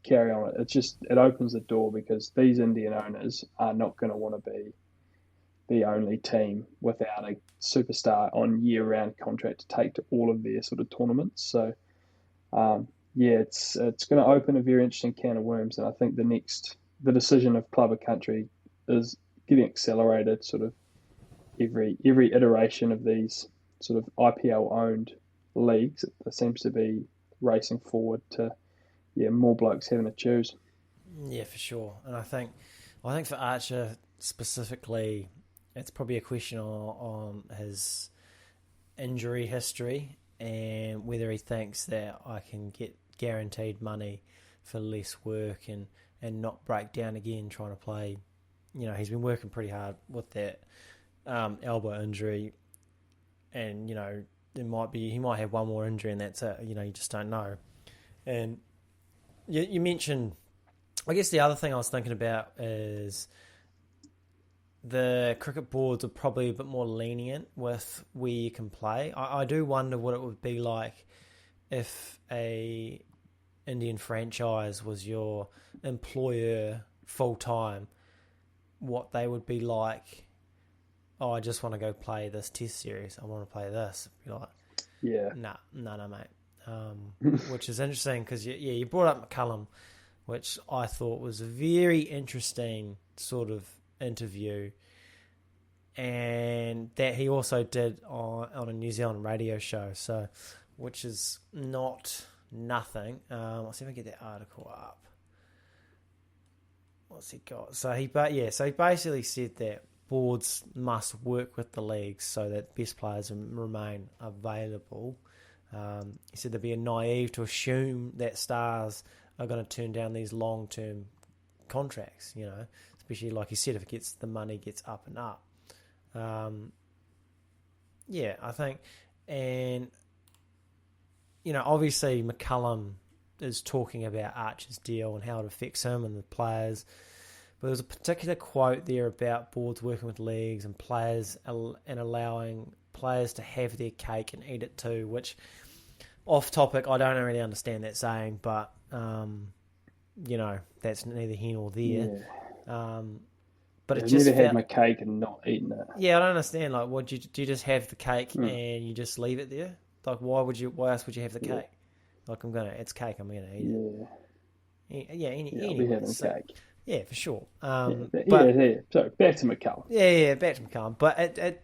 Speaker 3: carry on. It opens the door because these Indian owners are not going to want to be the only team without a superstar on year-round contract to take to all of their sort of tournaments. So, yeah, it's going to open a very interesting can of worms, and I think the decision of club or country is getting accelerated. Sort of every iteration of these sort of IPL-owned leagues, there seems to be racing forward to more blokes having to choose.
Speaker 1: Yeah, for sure. And I think for Archer, specifically, it's probably a question on his injury history and whether he thinks that I can get guaranteed money for less work and not break down again trying to play. He's been working pretty hard with that elbow injury, and he might have one more injury and that's it. You just don't know. And you mentioned, I guess the other thing I was thinking about is the cricket boards are probably a bit more lenient with where you can play. I do wonder what it would be like if a Indian franchise was your employer full time, what they would be like. Oh, I just want to go play this test series. I want to play this. Be like,
Speaker 3: yeah,
Speaker 1: no, mate. Which is interesting because you brought up McCullum, which I thought was a very interesting sort of interview, and that he also did on a New Zealand radio show. So, which is not nothing. Let's see if I can get that article up. What's he got? So he basically said that boards must work with the leagues so that best players remain available. He said they'd be naive to assume that stars are going to turn down these long-term contracts, especially like he said, if the money gets up and up. I think, and obviously McCullum is talking about Archer's deal and how it affects him and the players. But there's a particular quote there about boards working with leagues and players and allowing players to have their cake and eat it too, which, off topic, I don't really understand that saying, but, that's neither here nor there.
Speaker 3: Yeah.
Speaker 1: But
Speaker 3: I've never had my cake and not eaten it.
Speaker 1: Yeah, I don't understand. Like, do you just have the cake and you just leave it there? Like, why else would you have the cake? Like, it's cake, I'm going to eat it. Yeah,
Speaker 3: I'll be having cake.
Speaker 1: Yeah, for sure.
Speaker 3: So back to McCullum.
Speaker 1: Yeah, back to McCullum. But it,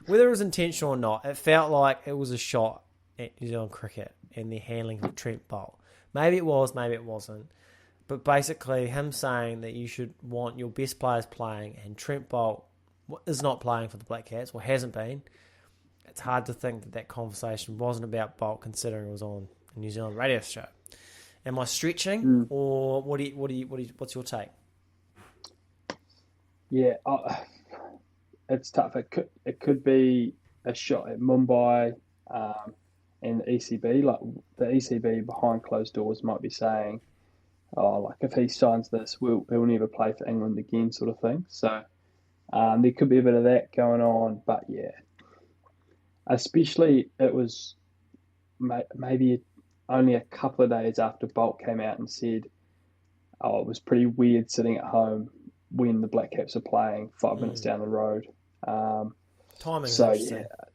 Speaker 1: whether it was intentional or not, it felt like it was a shot at New Zealand cricket and their handling of Trent Boult. Maybe it was, maybe it wasn't. But basically, him saying that you should want your best players playing, and Trent Boult is not playing for the Black Caps, or hasn't been. It's hard to think that conversation wasn't about Boult, considering it was on a New Zealand radio show. Am I stretching, or what's your take?
Speaker 3: Yeah, it's tough. It could be a shot at Mumbai and the ECB. Like the ECB behind closed doors might be saying, "Oh, like if he signs this, he'll never play for England again," sort of thing. So there could be a bit of that going on. But yeah, especially it was maybe only a couple of days after Boult came out and said, "Oh, it was pretty weird sitting at home when the Black Caps are playing 5 minutes down the road."
Speaker 1: Timing.
Speaker 3: So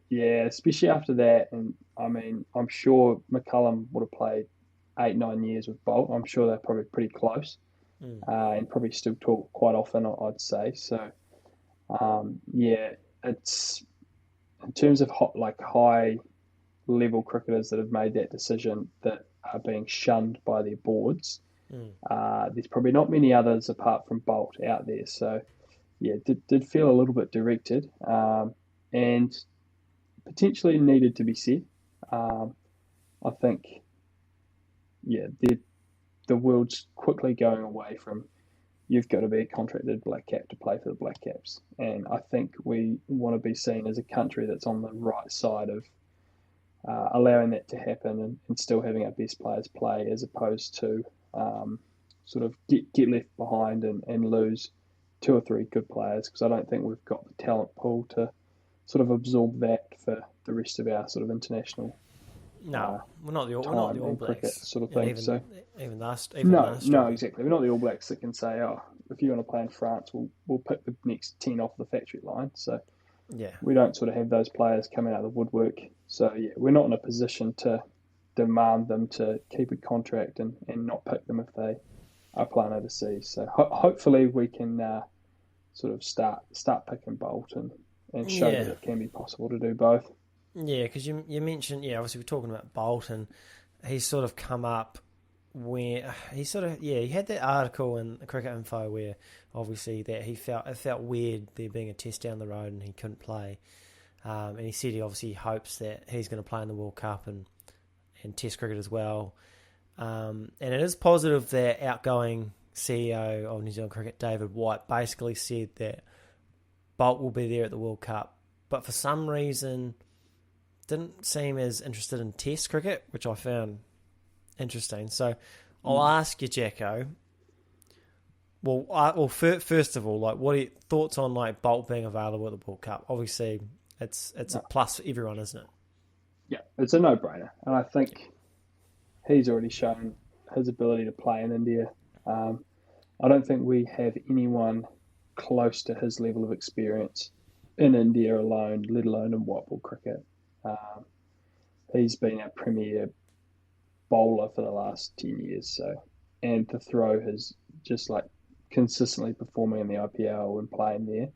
Speaker 3: yeah, especially after that, and I mean, I'm sure McCullum would have played 8-9 years with Boult. I'm sure they're probably pretty close, and probably still talk quite often, I'd say. So it's in terms of high level cricketers that have made that decision that are being shunned by their boards. There's probably not many others apart from Boult out there. So yeah, did feel a little bit directed, and potentially needed to be said. I think, the world's quickly going away from you've got to be a contracted Black Cap to play for the Black Caps, and I think we want to be seen as a country that's on the right side of allowing that to happen and still having our best players play, as opposed to sort of get left behind and lose 2 or 3 good players, because I don't think we've got the talent pool to sort of absorb that for the rest of our sort of international.
Speaker 1: No, we're not the All Blacks
Speaker 3: sort of thing.
Speaker 1: No,
Speaker 3: exactly. We're not the All Blacks that can say, "Oh, if you want to play in France, we'll pick the next 10 off the factory line." So
Speaker 1: yeah,
Speaker 3: we don't sort of have those players coming out of the woodwork. So yeah, we're not in a position to demand them to keep a contract and not pick them if they are playing overseas. So hopefully we can sort of start picking Boult and show that it can be possible to do both.
Speaker 1: Yeah, because you mentioned, obviously we're talking about Boult, and he's sort of come up when he had that article in Cricket Info where obviously that it felt weird there being a test down the road and he couldn't play. And he said he obviously hopes that he's going to play in the World Cup and Test cricket as well. And it is positive that outgoing CEO of New Zealand Cricket, David White, basically said that Bolt will be there at the World Cup, but for some reason didn't seem as interested in Test cricket, which I found interesting. So I'll ask you, Jacko. Well, first of all, like, what are your thoughts on like Bolt being available at the World Cup? Obviously, it's a plus for everyone, isn't it?
Speaker 3: Yeah, it's a no-brainer. And I think he's already shown his ability to play in India. I don't think we have anyone close to his level of experience in India alone, let alone in white ball cricket. He's been our premier bowler for the last 10 years. So, and to throw his just like consistently performing in the IPL and playing there.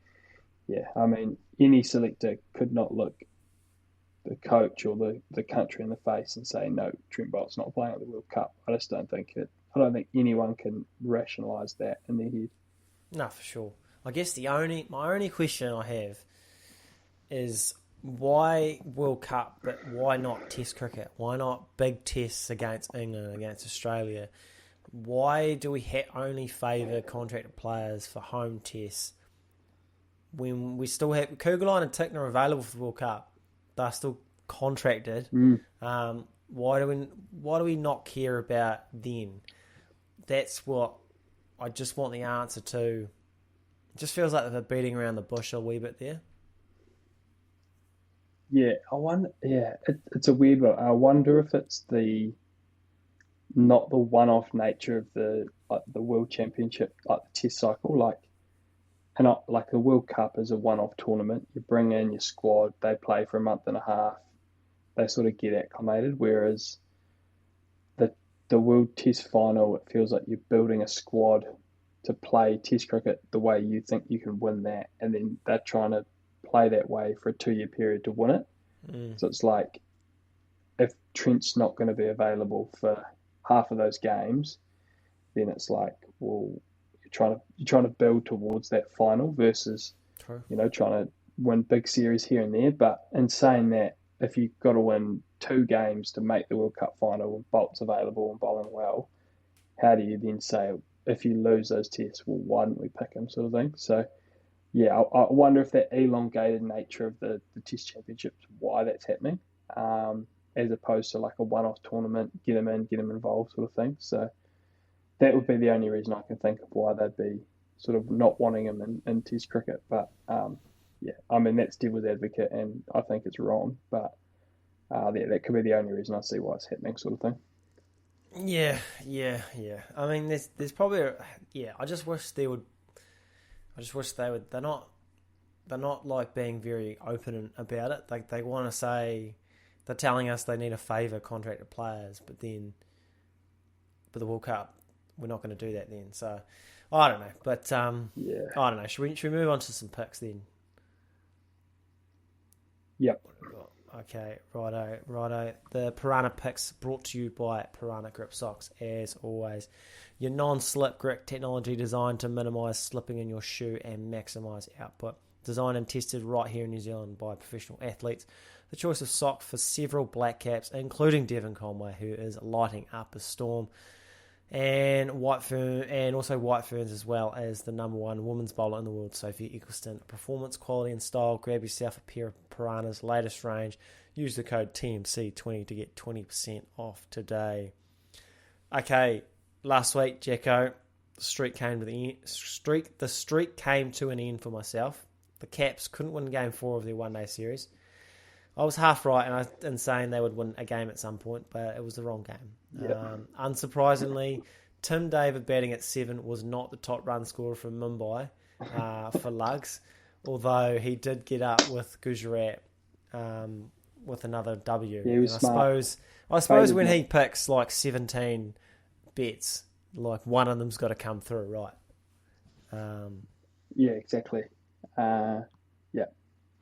Speaker 3: Yeah, I mean, any selector could not look the coach or the country in the face and say, no, Trent Bolt's not playing at the World Cup. I just don't think I don't think anyone can rationalise that in their head.
Speaker 1: No, for sure. I guess my only question I have is why World Cup, but why not Test cricket? Why not big tests against England, against Australia? Why do we only favour contracted players for home tests when we still have Kugelheim and Tickner available for the World Cup? They're still contracted. Why do we not care about them? That's what I just want the answer to. It just feels like they're beating around the bush a wee bit there.
Speaker 3: Yeah, I wonder. Yeah, it's a weird one. I wonder if it's not the one-off nature of the World Championship, like the Test cycle, like the World Cup is a one-off tournament. You bring in your squad, they play for a month and a half, they sort of get acclimated. Whereas the World Test final, it feels like you're building a squad to play Test cricket the way you think you can win that, and then they're trying to play that way for a 2-year period to win it. So it's like if Trent's not going to be available for half of those games, then it's like, well, you're trying to build towards that final versus
Speaker 1: True.
Speaker 3: Trying to win big series here and there. But in saying that, if you've got to win 2 games to make the World Cup final and Bolt's available and bowling well, how do you then say, if you lose those tests, well, why didn't we pick him, sort of thing? So, yeah, I wonder if that elongated nature of the Test Championships, why that's happening, as opposed to like a one-off tournament, get them in, get them involved, sort of thing. So that would be the only reason I can think of why they'd be sort of not wanting him in Test cricket. But yeah, I mean, that's devil's advocate, and I think it's wrong. But that could be the only reason I see why it's happening, sort of thing.
Speaker 1: Yeah. I mean, there's probably I just wish they would. They're not like being very open about it. Like they want to say, they're telling us they need to favour contracted players, but then for the World Cup, we're not going to do that then. So I don't know, but I don't know. Should we move on to some picks then?
Speaker 3: Yep.
Speaker 1: Okay, righto. The Piranha picks brought to you by Piranha Grip Socks, as always. Your non-slip grip technology designed to minimise slipping in your shoe and maximise output. Designed and tested right here in New Zealand by professional athletes. The choice of sock for several black caps, including Devon Conway, who is lighting up a storm, and White Ferns, as well as the number 1 women's bowler in the world, Sophie Eccleston. Performance, quality and style. Grab yourself a pair of Piranha's latest range. Use the code TMC20 to get 20% off today. Okay, last week, Jacko, the streak came to an end for myself. The Caps couldn't win Game 4 of their one-day series. I was half right in saying they would win a game at some point, but it was the wrong game. Yep. Unsurprisingly, Tim David batting at 7 was not the top run scorer from Mumbai for Lugs, although he did get up with Gujarat with another W.
Speaker 3: Yeah, he was smart.
Speaker 1: I suppose when he picks like 17 bets, like one of them's got to come through, right?
Speaker 3: Yeah, exactly.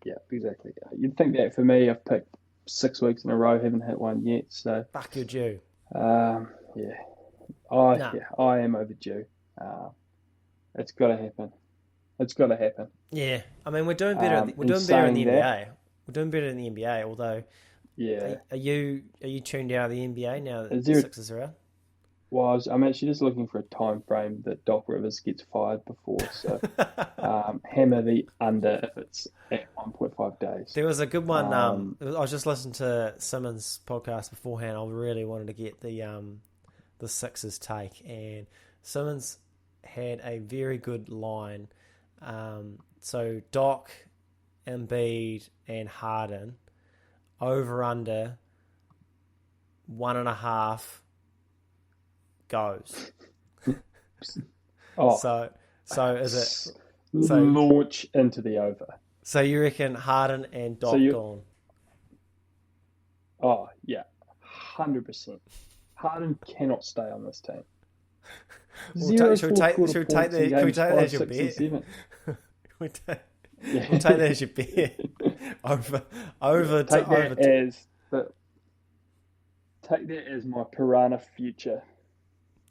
Speaker 3: Yeah, exactly. You'd think that for me, I've picked 6 weeks in a row, haven't hit one yet. So
Speaker 1: fuck, you're due.
Speaker 3: Yeah,
Speaker 1: Nah.
Speaker 3: Yeah, I am overdue. It's got to happen. It's got to happen.
Speaker 1: Yeah, I mean we're doing better. We're
Speaker 3: In
Speaker 1: doing better in the
Speaker 3: saying that,
Speaker 1: NBA. We're doing better in the NBA. Although,
Speaker 3: yeah.
Speaker 1: are you tuned out of the NBA now that
Speaker 3: Is
Speaker 1: the
Speaker 3: there?
Speaker 1: Sixers are out?
Speaker 3: I'm actually just looking for a time frame that Doc Rivers gets fired before. So hammer the under if it's at 1.5 days.
Speaker 1: There was a good one. I
Speaker 3: Um,
Speaker 1: was just listening to Simmons' podcast beforehand. I really wanted to get the Sixers take, and Simmons had a very good line. So Doc, Embiid, and Harden over under 1.5 goes.
Speaker 3: oh,
Speaker 1: So is it?
Speaker 3: launch into the over.
Speaker 1: So you reckon Harden and Doc gone?
Speaker 3: Oh yeah, 100%. Harden cannot stay on this team.
Speaker 1: Should we take that as your bet? We'll take that as your bet.
Speaker 3: Take that as my piranha future.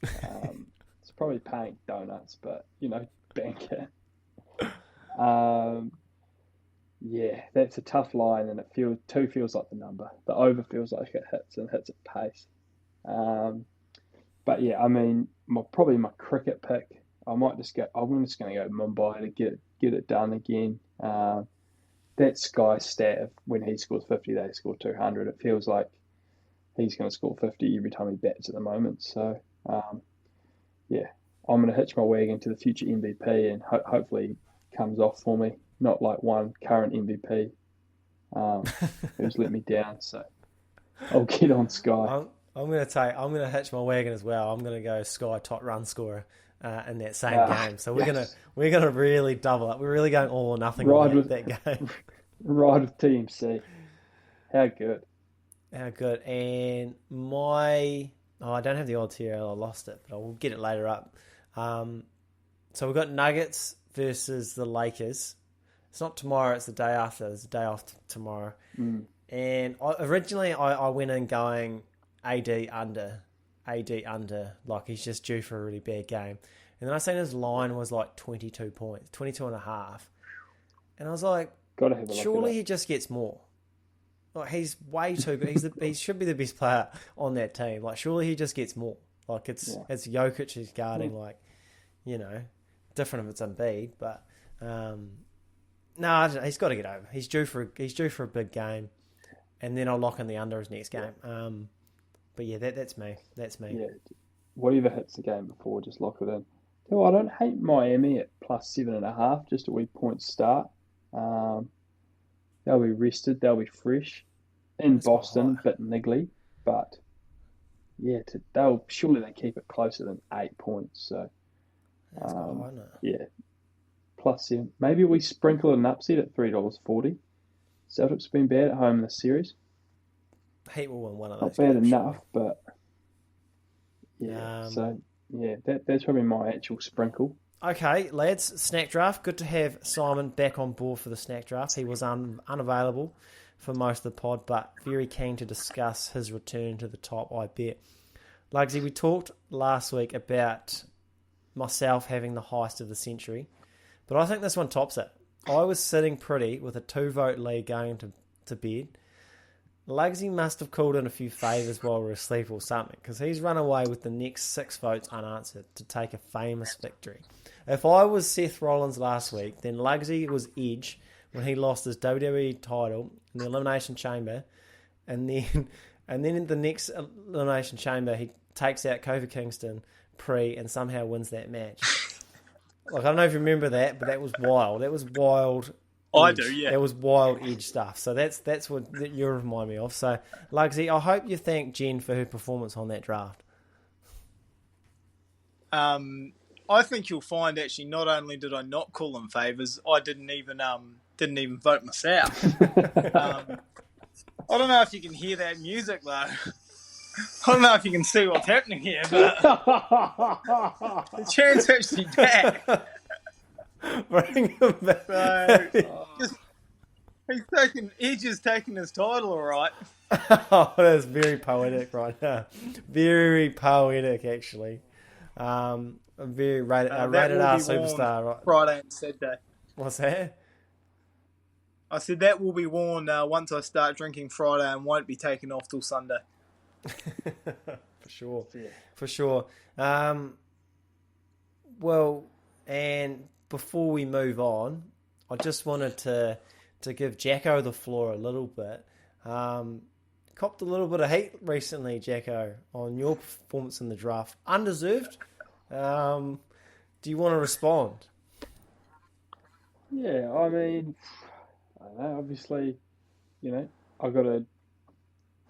Speaker 3: It's probably paying donuts, but bank it. Yeah, that's a tough line, and two feels like the number. The over feels like it hits at pace. But yeah, I mean, probably my cricket pick. I'm just going to go Mumbai to get it done again. That Sky stat of when he scores 50, they score 200. It feels like he's going to score 50 every time he bats at the moment. So yeah, I'm going to hitch my wagon to the future MVP, and hopefully he comes off for me. Not like one current MVP who's let me down. So I'll get on Sky.
Speaker 1: I'm going to hitch my wagon as well. I'm going to go Sky top run scorer in that same game. So we're going to really double up. We're really going all or nothing with that game.
Speaker 3: Ride with TMC. How good.
Speaker 1: And I don't have the odds here. I lost it, but I will get it later up. So we've got Nuggets versus the Lakers. It's not tomorrow, it's the day after. It's the day after tomorrow. And originally I went in going AD under. Like he's just due for a really bad game. And then I seen his line was like 22 points, 22 and a half. And I was like, surely he just gets more. Like he's way too good. He should be the best player on that team. Like surely he just gets more. Like it's Jokic he's guarding. Like different if it's Embiid, but no, he's got to get over. He's due for a big game, and then I'll lock in the under his next game. But yeah, that's me.
Speaker 3: Yeah, whatever hits the game before, just lock it in. I don't hate Miami at plus 7.5. Just a wee point start. They'll be rested. They'll be fresh. In Boston, bit niggly, but yeah, surely they keep it closer than 8 points. So yeah, plus 7. Maybe we sprinkle an upset at $3.40. Celtics been bad at home in this series.
Speaker 1: Heat will win one of those.
Speaker 3: Not bad enough, but yeah. That's probably my actual sprinkle.
Speaker 1: Okay, lads, snack draft. Good to have Simon back on board for the snack draft. He was unavailable for most of the pod, but very keen to discuss his return to the top, I bet. Lugsy, we talked last week about myself having the heist of the century, but I think this one tops it. I was sitting pretty with a 2-vote lead going to bed. Lugsy must have called in a few favours while we were asleep or something, because he's run away with the next 6 votes unanswered to take a famous victory. If I was Seth Rollins last week, then Lugsy was Edge when he lost his WWE title in the Elimination Chamber, and then in the next Elimination Chamber he takes out Kofi Kingston and somehow wins that match. Like, I don't know if you remember that, but that was wild. That was wild.
Speaker 4: I
Speaker 1: Edge.
Speaker 4: do, yeah.
Speaker 1: That was wild Edge stuff. So that's what you remind me of. So, Lugsy, I hope you thank Jen for her performance on that draft.
Speaker 4: I think you'll find actually not only did I not call in favours, I didn't even vote myself. I don't know if you can hear that music though. I don't know if you can see what's happening here, but the chair's actually back.
Speaker 1: Bring him back.
Speaker 4: So, Edge is taking his title, all right.
Speaker 1: Oh, that's very poetic right now. Very poetic, actually. A very rated
Speaker 4: That
Speaker 1: rated
Speaker 4: will
Speaker 1: R
Speaker 4: be worn
Speaker 1: superstar. Right?
Speaker 4: Friday and Saturday.
Speaker 1: What's that?
Speaker 4: I said that will be worn once I start drinking Friday and won't be taken off till Sunday.
Speaker 1: For sure.
Speaker 3: Yeah.
Speaker 1: For sure. Well, and before we move on, I just wanted to give Jacko the floor a little bit. Copped a little bit of heat recently, Jacko, on your performance in the draft. Undeserved. Do you want to respond?
Speaker 3: Yeah, I mean, I don't know. Obviously, I got a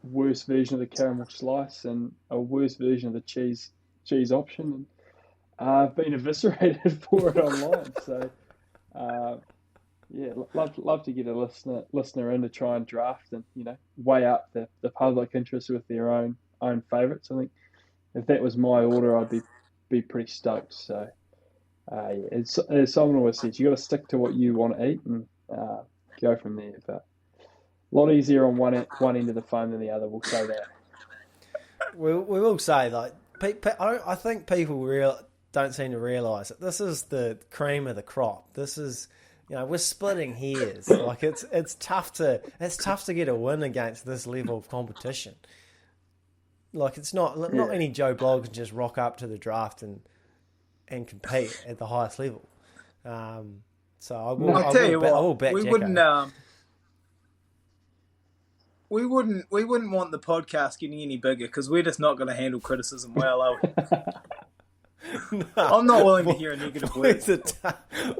Speaker 3: worse version of the caramel slice and a worse version of the cheese option, and I've been eviscerated for it online. So, yeah, love to get a listener in to try and draft and weigh up the public interest with their own favourites. I think if that was my order, I'd be pretty stoked. So, yeah, it's as Simon always says, you got to stick to what you want to eat and go from there. But a lot easier on one end of the phone than the other. We'll say that.
Speaker 1: We will say, like, I think people don't seem to realise that this is the cream of the crop. This is, we're splitting hairs. Like it's tough to get a win against this level of competition. Like it's not any Joe Blogg can just rock up to the draft and compete at the highest level. So I will bet
Speaker 4: we
Speaker 1: Jacko.
Speaker 4: wouldn't want the podcast getting any bigger because we're just not going to handle criticism well, are we?
Speaker 1: No,
Speaker 4: I'm not willing to hear a negative word.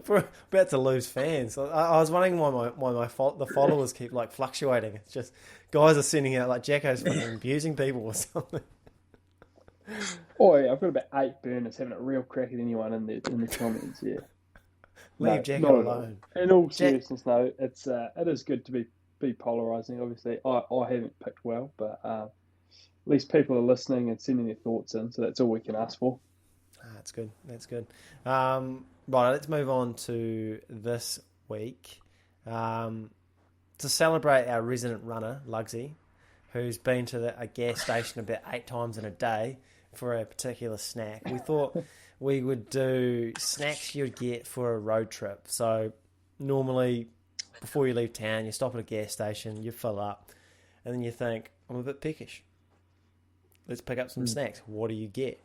Speaker 1: We're about to lose fans. I was wondering why the followers keep like fluctuating. It's just guys are sending out like Jacko's fucking abusing people or something.
Speaker 3: Oh yeah, I've got about 8 burners having a real crack at anyone in the comments. Yeah,
Speaker 1: Leave Jacko alone.
Speaker 3: In all seriousness, no, it is good to be polarising. Obviously, I haven't picked well, but at least people are listening and sending their thoughts in, so that's all we can ask for.
Speaker 1: That's good. That's good. Right, let's move on to this week. To celebrate our resident runner, Lugsy, who's been to a gas station about 8 times in a day for a particular snack. We thought we would do snacks you'd get for a road trip. So normally, before you leave town, you stop at a gas station, you fill up, and then you think, I'm a bit peckish. Let's pick up some snacks. What do you get?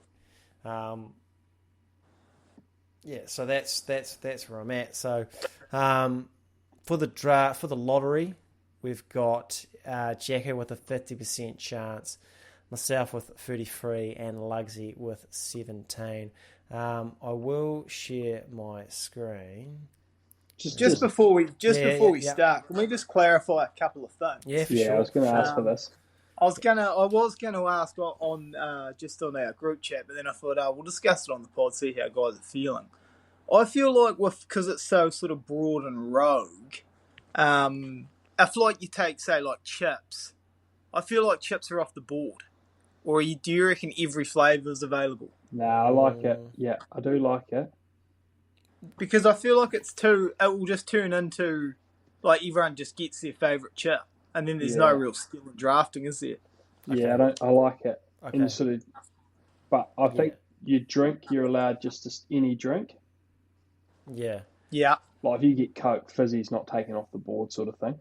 Speaker 1: Yeah, so that's where I'm at. So for the lottery, we've got Jacko with a 50% chance, myself with 33, and Lugsy with 17. I will share my screen.
Speaker 4: Just before we start, can we just clarify a couple of things?
Speaker 1: Yeah, for sure.
Speaker 3: I was going to ask for this.
Speaker 4: I was gonna ask on just on our group chat, but then I thought, we'll discuss it on the pod, see how guys are feeling. I feel like because it's so sort of broad and rogue, I feel like you take, say, like chips. I feel like chips are off the board. Or do you reckon every flavour is available?
Speaker 3: No, I like it. Yeah, I do like it.
Speaker 4: Because I feel like it will just turn into, like, everyone just gets their favourite chip. And then there's no real skill in drafting, is there?
Speaker 3: Okay. Yeah, I like it. Okay. And but I think you're allowed just any drink.
Speaker 1: Yeah.
Speaker 4: Yeah.
Speaker 3: Like if you get Coke, fizzy's not taken off the board, sort of thing.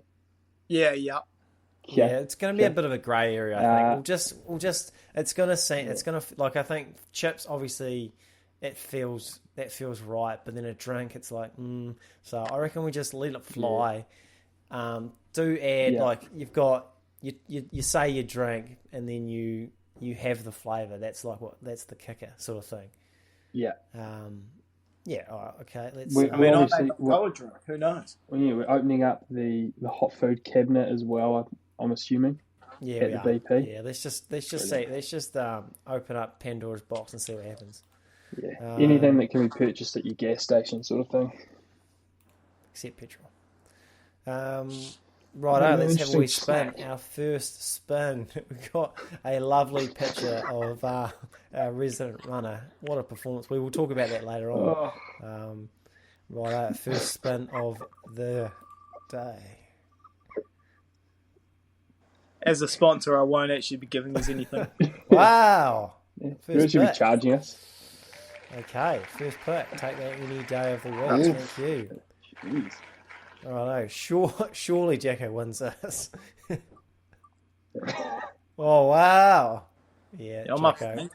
Speaker 4: Yeah.
Speaker 1: Yeah, it's going to be a bit of a grey area. I think we'll just. It's going to seem. It's going to like. I think chips. Obviously, that feels right. But then a drink, it's like. So I reckon we just let it fly. Yeah. Do add like you've got you say you drink and then you have the flavour. That's like that's the kicker sort of thing.
Speaker 3: Yeah.
Speaker 1: Yeah. All right. Okay. Let's.
Speaker 4: I may not go a drink. Who knows?
Speaker 3: Well, yeah, we're opening up the hot food cabinet as well. I'm assuming.
Speaker 1: Yeah.
Speaker 3: At the BP.
Speaker 1: Yeah. Let's just see. Let's just open up Pandora's box and see what happens.
Speaker 3: Yeah. Anything that can be purchased at your gas station, sort of thing.
Speaker 1: Except petrol. Righto, let's have a wee spin. Our first spin. We've got a lovely picture of our resident runner. What a performance. We will talk about that later on. Righto, first spin of the day.
Speaker 4: As a sponsor, I won't actually be giving us anything.
Speaker 1: Wow.
Speaker 3: Who should be charging us?
Speaker 1: Okay, first pick. Take that any day of the week.
Speaker 3: Oof.
Speaker 1: Thank you.
Speaker 3: Jeez.
Speaker 1: Righto. Surely Jacko wins this. Oh, wow. Yeah,
Speaker 4: I'm up.
Speaker 1: Jacko.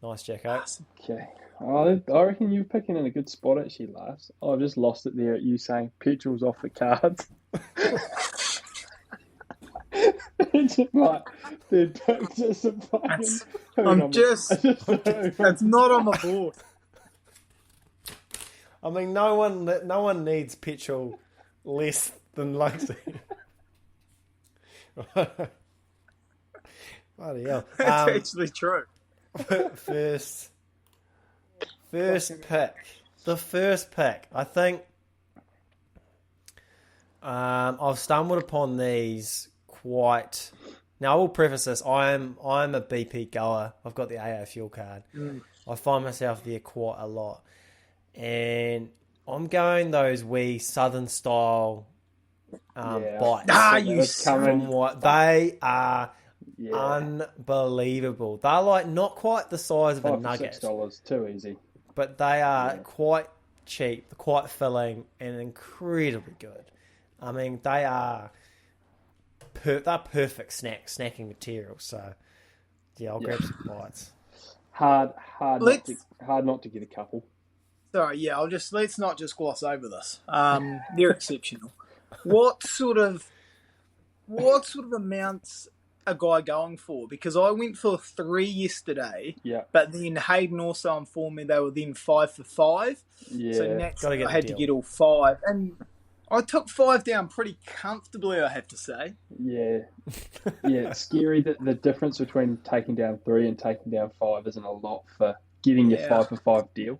Speaker 1: Nice, Jacko.
Speaker 3: Okay. I reckon you're picking in a good spot actually, Lars. I've just lost it there at you saying petrol's off the cards. It's like third pick just a fucking.
Speaker 4: It's not on the board.
Speaker 1: I mean, no one needs petrol less than Lugsy. Bloody hell.
Speaker 4: That's actually true.
Speaker 1: First pick. The first pick. I think I've stumbled upon these quite. Now I will preface this. I'm a BP goer. I've got the AA fuel card. I find myself there quite a lot, and I'm going those wee southern style bites. From what they are. Yeah. Unbelievable. They're like not quite the size of a nugget.
Speaker 3: $6 too easy.
Speaker 1: But they are quite cheap, quite filling, and incredibly good. I mean, they are they're perfect snacking material. So yeah, I'll grab some bites.
Speaker 3: Hard not to get a couple.
Speaker 4: Sorry, yeah, let's not just gloss over this. They're exceptional. What sort of amounts a guy going for? Because I went for 3 yesterday, but then Hayden also informed me they were then 5 for 5.
Speaker 3: Yeah,
Speaker 4: so naturally I had to get all 5, and I took 5 down pretty comfortably, I have to say.
Speaker 3: Yeah, it's scary that the difference between taking down 3 and taking down 5 isn't a lot for getting your 5 for 5 deal.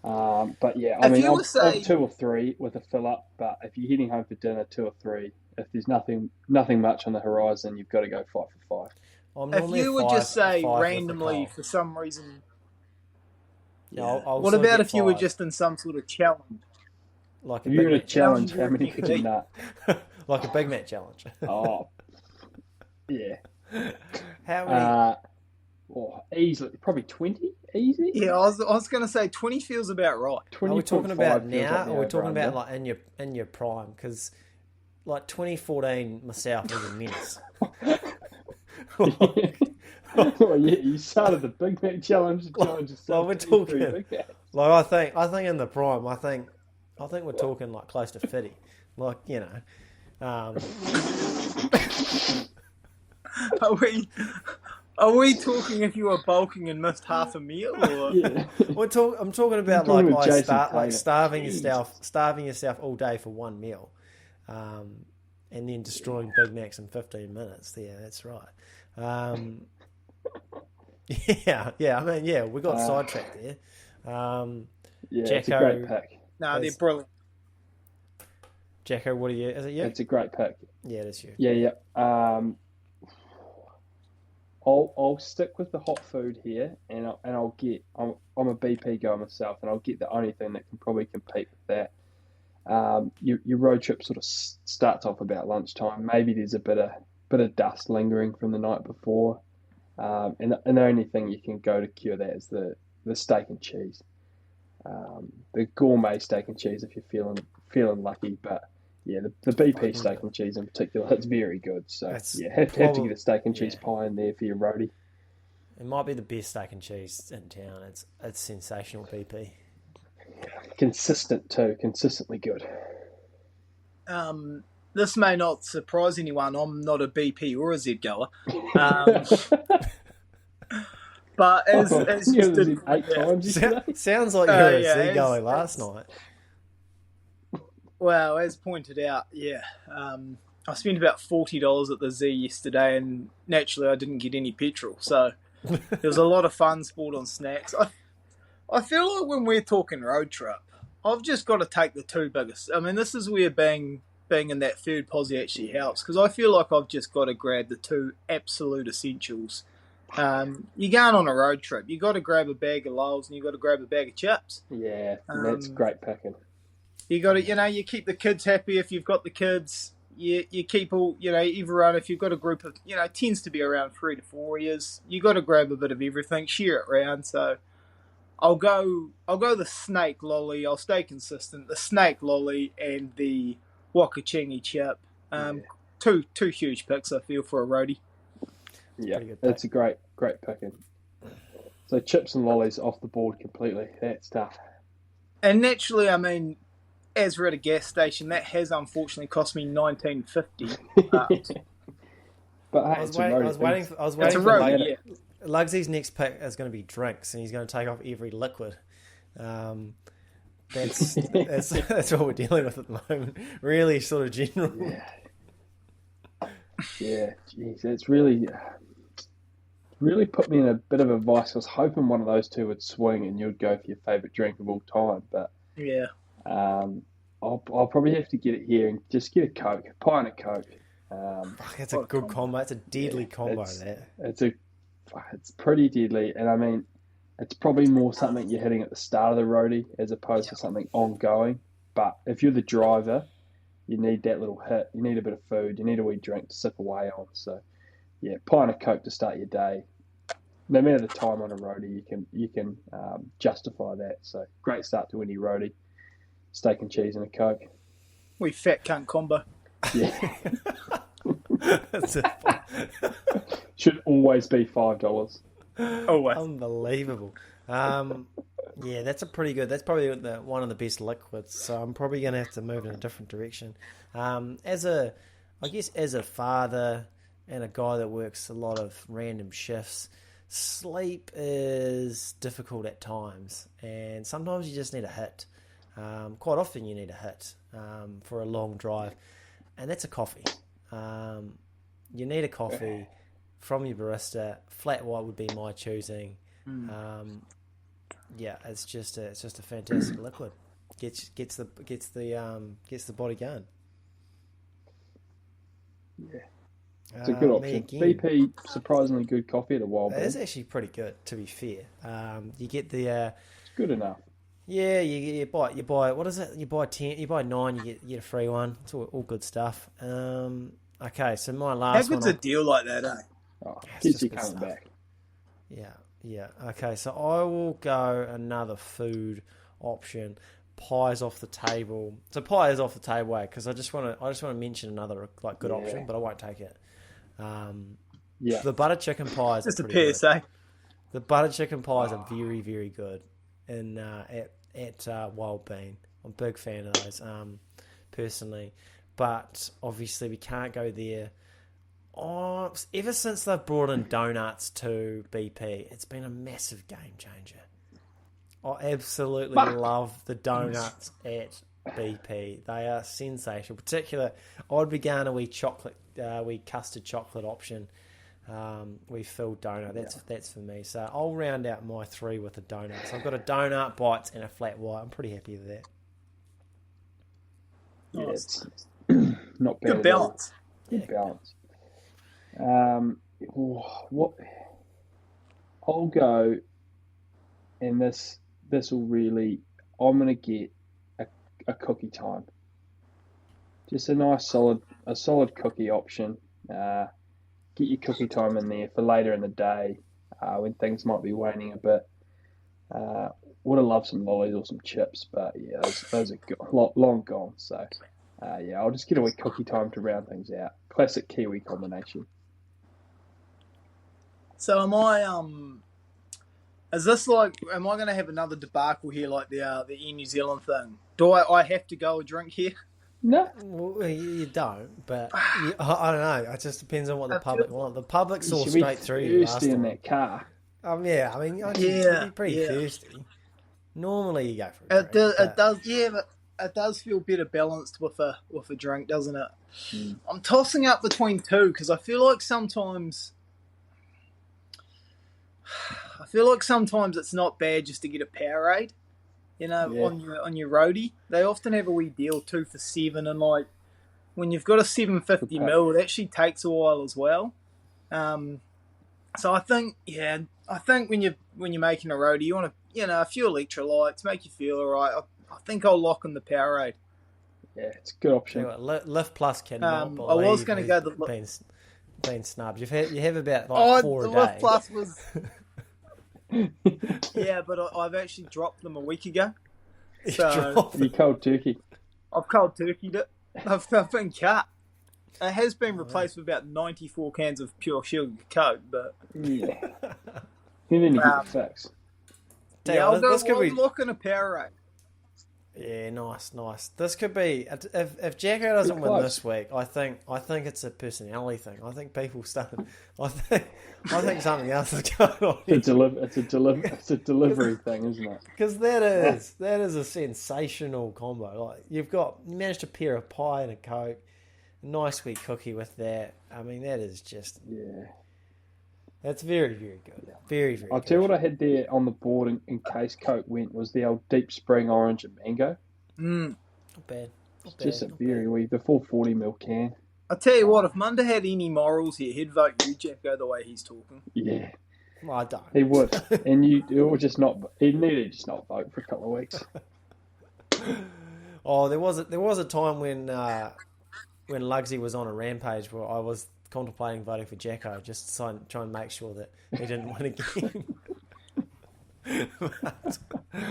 Speaker 3: But yeah, I mean, I'm 2 or 3 with a fill up, but if you're heading home for dinner, 2 or 3. If there's nothing much on the horizon, you've got to go 5 for 5.
Speaker 4: If you would just say randomly for some reason,
Speaker 1: what
Speaker 4: about if you were just in some sort of challenge?
Speaker 1: Like
Speaker 3: if you're in a challenge, how many could you nut?
Speaker 1: Like a Big Mac challenge.
Speaker 3: Oh, yeah.
Speaker 1: How many?
Speaker 3: Easily, probably 20. Easy.
Speaker 4: Yeah, I was going to say 20 feels about right.
Speaker 1: Are we talking about now, or are we talking about like in your prime? Because like 2014 myself was a menace.
Speaker 3: Well, yeah, you started the Big Mac challenge.
Speaker 1: We're talking. Like I think in the prime, I think we're talking like close to 50. Like
Speaker 4: Are we talking if you were bulking and missed half a meal? Or?
Speaker 3: Yeah.
Speaker 1: I'm talking about starving yourself all day for one meal, and then destroying Big Macs in 15 minutes. Yeah, that's right. Yeah. I mean, we got sidetracked there.
Speaker 3: Jacko, it's a great pick.
Speaker 4: No, they're brilliant.
Speaker 1: Jacko, what are you? Is it you?
Speaker 3: It's a great pick.
Speaker 1: Yeah, it is you.
Speaker 3: Yeah. I'll stick with the hot food here, and I'll get. I'm a BP guy myself, and I'll get the only thing that can probably compete with that. Your road trip sort of starts off about lunchtime. Maybe there's a bit of dust lingering from the night before, and the only thing you can go to cure that is the steak and cheese, the gourmet steak and cheese if you're feeling lucky. But yeah, the BP steak and cheese in particular, it's very good. So have to get a steak and cheese pie in there for your roadie.
Speaker 1: It might be the best steak and cheese in town. It's sensational BP.
Speaker 3: Consistent too, consistently good.
Speaker 4: This may not surprise anyone. I'm not a BP or a Z goer. But as you did
Speaker 3: 8 times
Speaker 1: sounds like you were a Z goer last night.
Speaker 4: Well, as pointed out, I spent about $40 at the Z yesterday, and naturally I didn't get any petrol. So there was a lot of fun sport on snacks. I feel like when we're talking road trip, I've just got to take the 2 biggest. I mean, this is where being in that third posse actually helps, because I feel like I've just got to grab the 2 absolute essentials. You're going on a road trip. You got to grab a bag of Lows and you got to grab a bag of chips.
Speaker 3: Yeah, that's great picking.
Speaker 4: You got to, you keep the kids happy if you've got the kids. you keep all, everyone, if you've got a group of, tends to be around 3 to 4 years, you got to grab a bit of everything, share it round. So I'll go the snake lolly. I'll stay consistent. The snake lolly and the wakachangi chip. Two huge picks, I feel, for a roadie.
Speaker 3: Yeah, that's a great picking. So chips and lollies off the board completely. That's tough.
Speaker 4: And naturally, I mean, as we're at a gas station, that has unfortunately cost me $19.50.
Speaker 3: But hey,
Speaker 1: I was waiting for
Speaker 4: roadie, yeah.
Speaker 1: Lugsy's next pick is going to be drinks, and he's going to take off every liquid. That's what we're dealing with at the moment. Really, sort of general.
Speaker 3: Yeah, geez, it's really put me in a bit of a vice. I was hoping one of those two would swing and you'd go for your favourite drink of all time, but
Speaker 4: yeah,
Speaker 3: I'll probably have to get it here and just get a Coke, a pint of Coke.
Speaker 1: It's a good combo. It's a deadly combo.
Speaker 3: It's pretty deadly, and I mean, it's probably more something you're hitting at the start of the roadie as opposed to something ongoing. But if you're the driver, you need that little hit. You need a bit of food. You need a wee drink to sip away on. So, yeah, pint of Coke to start your day. No matter the time on a roadie, you can justify that. So, great start to any roadie. Steak and cheese and a Coke.
Speaker 4: We fat cunt combo.
Speaker 3: Yeah. Should always be $5.
Speaker 4: Always.
Speaker 1: Unbelievable. Yeah, that's a pretty good. That's probably one of the best liquids. So I'm probably going to have to move in a different direction. As a father and a guy that works a lot of random shifts, sleep is difficult at times, and sometimes you just need a hit. Quite often you need a hit for a long drive, and that's a coffee. You need a coffee from your barista. Flat white would be my choosing. Yeah, it's just a fantastic liquid. Gets the body going.
Speaker 3: Yeah, it's a good option. BP surprisingly good coffee at a wild.
Speaker 1: It is actually pretty good, to be fair. You get the.
Speaker 3: It's good enough.
Speaker 1: Yeah, you buy what is it? You buy 10, you buy 9, you get a free one. It's all good stuff. Okay, so my last one.
Speaker 4: How good's a deal like that, eh?
Speaker 3: Oh, kids you coming back.
Speaker 1: Yeah. Okay, so I will go another food option. Pies off the table. So pie is off the table, because I just want to mention another good option, but I won't take it. The butter chicken pies.
Speaker 4: Just a PSA.
Speaker 1: The butter chicken pies are very, very good at Wild Bean. I'm a big fan of those, personally. But obviously we can't go there. Oh, ever since they've brought in donuts to BP, it's been a massive game changer. I absolutely love the donuts at BP. They are sensational. Particular, I'd be going a wee custard chocolate option. We filled donut. That's for me. So I'll round out my 3 with a donut. So I've got a donut, bites, and a flat white. I'm pretty happy with that.
Speaker 3: Yeah, it's not bad.
Speaker 4: Good balance.
Speaker 3: Good balance. What I'll go, and this will really. I'm gonna get a cookie time. Just a nice solid cookie option. Get your cookie time in there for later in the day when things might be waning a bit. Would have loved some lollies or some chips, but yeah, those are long gone. So I'll just get a wee cookie time to round things out. Classic Kiwi combination.
Speaker 4: So am I? Is this like? Am I going to have another debacle here, like the Air New Zealand thing? Do I have to go a drink here?
Speaker 3: No,
Speaker 1: well, you don't. But I don't know. It just depends on what the public want. The public saw straight through you last time.
Speaker 3: In that car.
Speaker 1: Yeah. I mean, you'd be pretty thirsty. Normally, you go for a drink.
Speaker 4: It does. Yeah, but it does feel better balanced with a drink, doesn't it?
Speaker 3: Mm.
Speaker 4: I'm tossing up between two because I feel like sometimes it's not bad just to get a Powerade. On your roadie, they often have a wee deal 2 for $7, and like when you've got a 750ml, it actually takes a while as well. So I think when you're making a roadie, you want to a few electrolytes, make you feel alright. I think I'll lock in the Powerade.
Speaker 3: Yeah, it's a good option.
Speaker 1: Lift Plus cannot believe
Speaker 4: I was going to go the
Speaker 1: been snubbed. You have about like 4
Speaker 4: the
Speaker 1: a day.
Speaker 4: Lift Plus was. Yeah, but I've actually dropped them a week ago. So
Speaker 3: You cold turkey.
Speaker 4: I've cold turkeyed it. I've been cut. It has been replaced with about 94 cans of pure sugar Coke, but
Speaker 3: Yeah. And then you get the fix.
Speaker 4: yeah, I'll look in a Powerade.
Speaker 1: Yeah, nice. This could be if Jacko doesn't win this week. I think it's a personality thing. I think people started. I think something else is going on.
Speaker 3: It's a delivery thing, isn't it?
Speaker 1: Because that is a sensational combo. Like you managed to pair a pie and a Coke, a nice sweet cookie with that. I mean, that is just that's very, very good. Yeah. Very, very.
Speaker 3: I'll tell you what I had there on the board in case Coke went was the old Deep Spring orange and mango.
Speaker 1: Not bad.
Speaker 3: Just a very wee, the full 40ml can.
Speaker 4: I'll tell you what, if Munter had any morals here, he'd vote you, Jacko, the way he's talking.
Speaker 3: Yeah.
Speaker 1: Well, I don't.
Speaker 3: He would. And he'd just not vote for a couple of weeks.
Speaker 1: Oh, there was a time when Lugsy was on a rampage where I was contemplating voting for Jacko just to try and make sure that he didn't win again.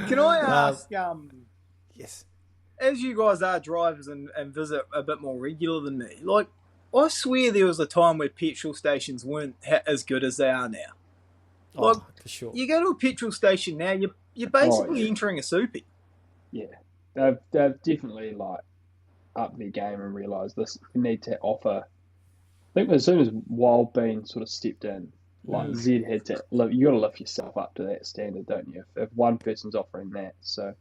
Speaker 4: Can I ask,
Speaker 1: yes,
Speaker 4: as you guys are drivers and visit a bit more regular than me, like, I swear there was a time where petrol stations weren't as good as they are now. Like,
Speaker 1: for sure.
Speaker 4: You go to a petrol station now, you're basically entering a soupy.
Speaker 3: Yeah. They've definitely, like, upped their game and realised this. You need to offer... I think as soon as Wildbean sort of stepped in, like Zed had to, you got to lift yourself up to that standard, don't you? If one person's offering that, so.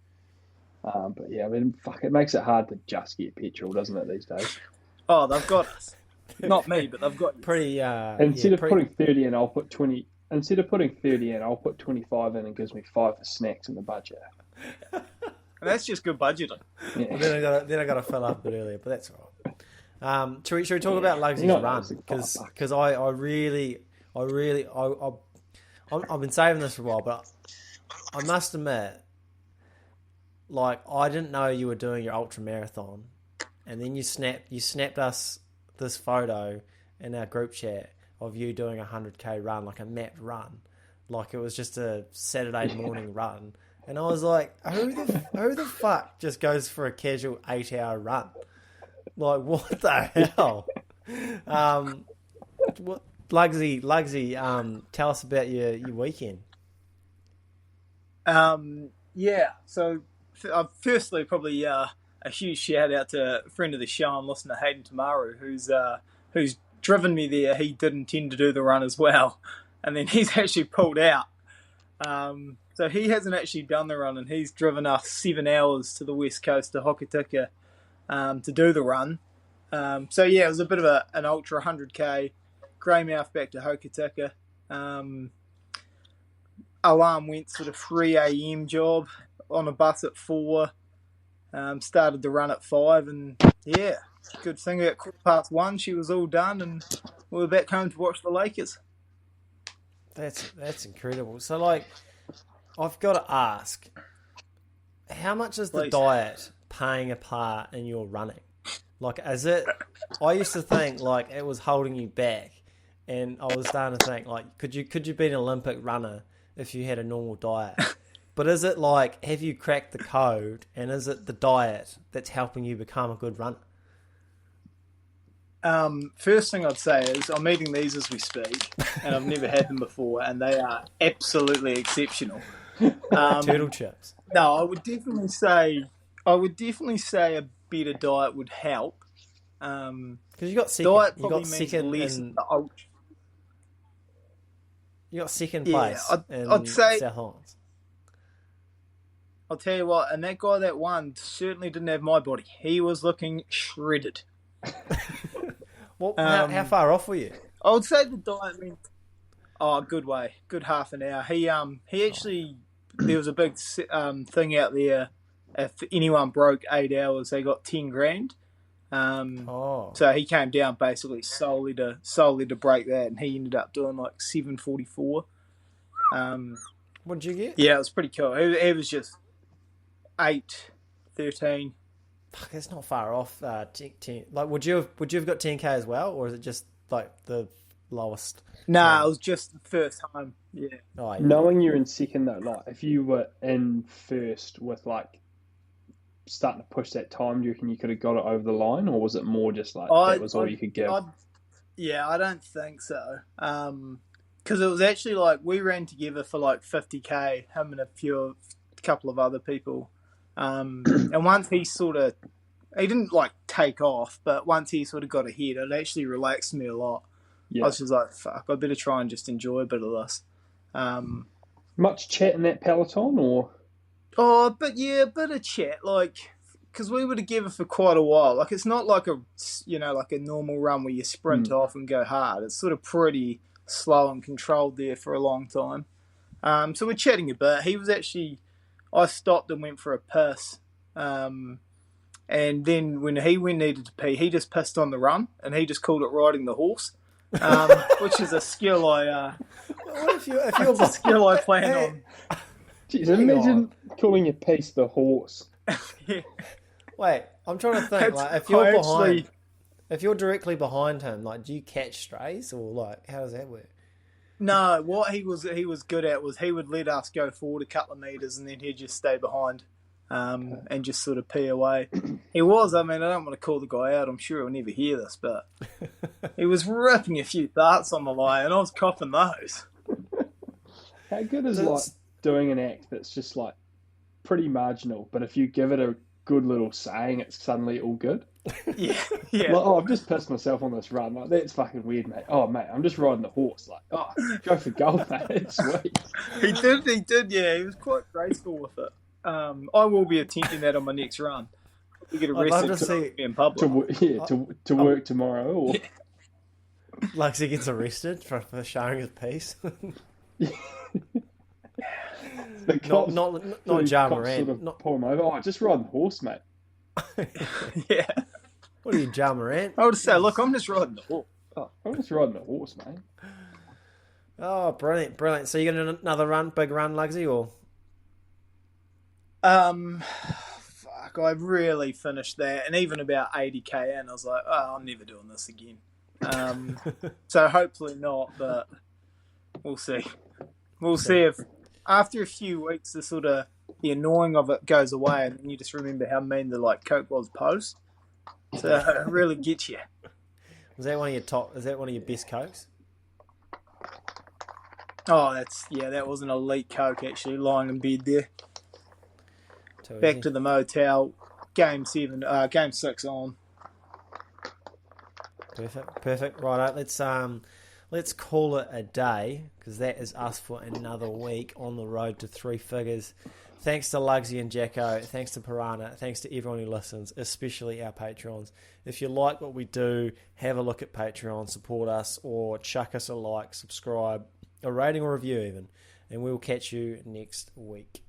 Speaker 3: But yeah, I mean, fuck, it makes it hard to just get petrol, doesn't it, these days?
Speaker 4: Oh, they've got us. Not me, but they've got you.
Speaker 1: Pretty.
Speaker 3: Instead of putting 30 in, I'll put 20. Instead of putting 30 in, I'll put 25 in and gives me 5 for snacks in the budget.
Speaker 4: And that's just good budgeting.
Speaker 3: Yeah.
Speaker 1: Then I got to fill up a bit earlier, but that's all right. Should we talk about Lugsy's run? Because I've been saving this for a while, but I must admit, like, I didn't know you were doing your ultra marathon, and then you snapped us this photo in our group chat of you doing a 100k run, like a mapped run, like it was just a Saturday morning run, and I was like, who the fuck just goes for a casual 8-hour run? Like, what the hell? Lugsy, tell us about your weekend.
Speaker 4: Yeah, so firstly, probably a huge shout out to a friend of the show and listener, Hayden Tamaru, who's driven me there. He did intend to do the run as well, and then he's actually pulled out. So he hasn't actually done the run, and he's driven us 7 hours to the west coast to Hokitika to do the run. So yeah, it was a bit of an ultra 100k, Greymouth back to Hokitika. Alarm went sort of 3 a.m. job on a bus at 4. Started the run at 5, and yeah, good thing at 1:15 she was all done, and we were back home to watch the Lakers.
Speaker 1: That's incredible. So, like, I've got to ask, how much is the diet playing a part in your running? Like, I used to think, like, it was holding you back, and I was starting to think, like, could you be an Olympic runner if you had a normal diet? But is it like, have you cracked the code, and is it the diet that's helping you become a good runner?
Speaker 4: First thing I'd say is I'm eating these as we speak, and I've never had them before, and they are absolutely exceptional.
Speaker 1: Turtle chips.
Speaker 4: No, I would definitely say a better diet would help.
Speaker 1: Because you got second.
Speaker 4: Diet
Speaker 1: You
Speaker 4: probably
Speaker 1: got
Speaker 4: means
Speaker 1: second
Speaker 4: less
Speaker 1: in.
Speaker 4: the ultra.
Speaker 1: You got second place
Speaker 4: I'd say,
Speaker 1: South Highlands.
Speaker 4: I'll tell you what, and that guy that won certainly didn't have my body. He was looking shredded.
Speaker 1: Well, how far off were you?
Speaker 4: I would say the diet meant, good way, good half an hour. He actually, there was a big thing out there. If anyone broke 8 hours, they got 10 grand. So he came down basically solely to break that, and he ended up doing like 7:44.
Speaker 1: What did you get?
Speaker 4: Yeah, it was pretty cool. It was just 8:13.
Speaker 1: fuck, it's not far off. 10, like, would you have got 10k as well, or is it just like the lowest?
Speaker 4: Nah, it was just the first time. Yeah.
Speaker 1: Oh, yeah.
Speaker 3: Knowing you're in second though, like if you were in first with like starting to push that time, do you reckon you could have got it over the line, or was it more just like that was all you could give?
Speaker 4: I don't think so. Because it was actually like we ran together for like 50k, him and a couple of other people. And once he didn't like take off, but once he sort of got ahead, it actually relaxed me a lot.
Speaker 3: Yeah.
Speaker 4: I was just like, fuck, I better try and just enjoy a bit of this.
Speaker 3: Much chat in that peloton, or?
Speaker 4: Oh, but yeah, a bit of chat, like, because we were together for quite a while. Like, it's not like like a normal run where you sprint off and go hard. It's sort of pretty slow and controlled there for a long time. So we're chatting a bit. I stopped and went for a piss. And then when he needed to pee, he just pissed on the run, and he just called it riding the horse, which is a skill
Speaker 1: What if you're
Speaker 4: a skill I plan on.
Speaker 3: Jeez, imagine calling your piece the horse.
Speaker 4: Yeah.
Speaker 1: Wait, I'm trying to think. Like, if you're directly behind him, like, do you catch strays, or like, how does that work?
Speaker 4: No, what he was good at was he would let us go forward a couple of meters, and then he'd just stay behind, and just sort of pee away. He was. I mean, I don't want to call the guy out. I'm sure he'll never hear this, but he was ripping a few darts on the line, and I was copping those.
Speaker 3: How good is like doing an act that's just like pretty marginal, but if you give it a good little saying, it's suddenly all good?
Speaker 4: Yeah.
Speaker 3: Like, I've just pissed myself on this run. Like, that's fucking weird, mate. Oh, mate, I'm just riding the horse. Like, go for gold, mate. It's sweet.
Speaker 4: He did, yeah. He was quite graceful with it. I will be attempting that on my next run. We get arrested in public.
Speaker 3: To work tomorrow. Or...
Speaker 1: Lugsy gets arrested for showing his piece. not Ja Morant.
Speaker 3: Sort of pull him over. Just riding the horse, mate.
Speaker 4: Yeah.
Speaker 1: What are you, Ja Morant?
Speaker 4: I would say, look, I'm just riding the horse.
Speaker 3: I'm just riding the horse, mate.
Speaker 1: Oh, brilliant. So you got another big run, Lugsy, or?
Speaker 4: Fuck, I really finished that, and even about 80k in, I was like, I'm never doing this again. So hopefully not, but we'll see. We'll see if after a few weeks the annoying of it goes away, and then you just remember how mean the Coke was post. So it really gets you.
Speaker 1: Was that one of your top? Is that one of your best Cokes?
Speaker 4: Oh, that was an elite Coke actually, lying in bed there. Back to the motel. Game 6 on.
Speaker 1: Perfect. Righto. Let's call it a day, because that is us for another week on the road to 3 figures. Thanks to Lugsy and Jacko. Thanks to Piranha. Thanks to everyone who listens, especially our Patreons. If you like what we do, have a look at Patreon, support us, or chuck us a like, subscribe, a rating or review even. And we'll catch you next week.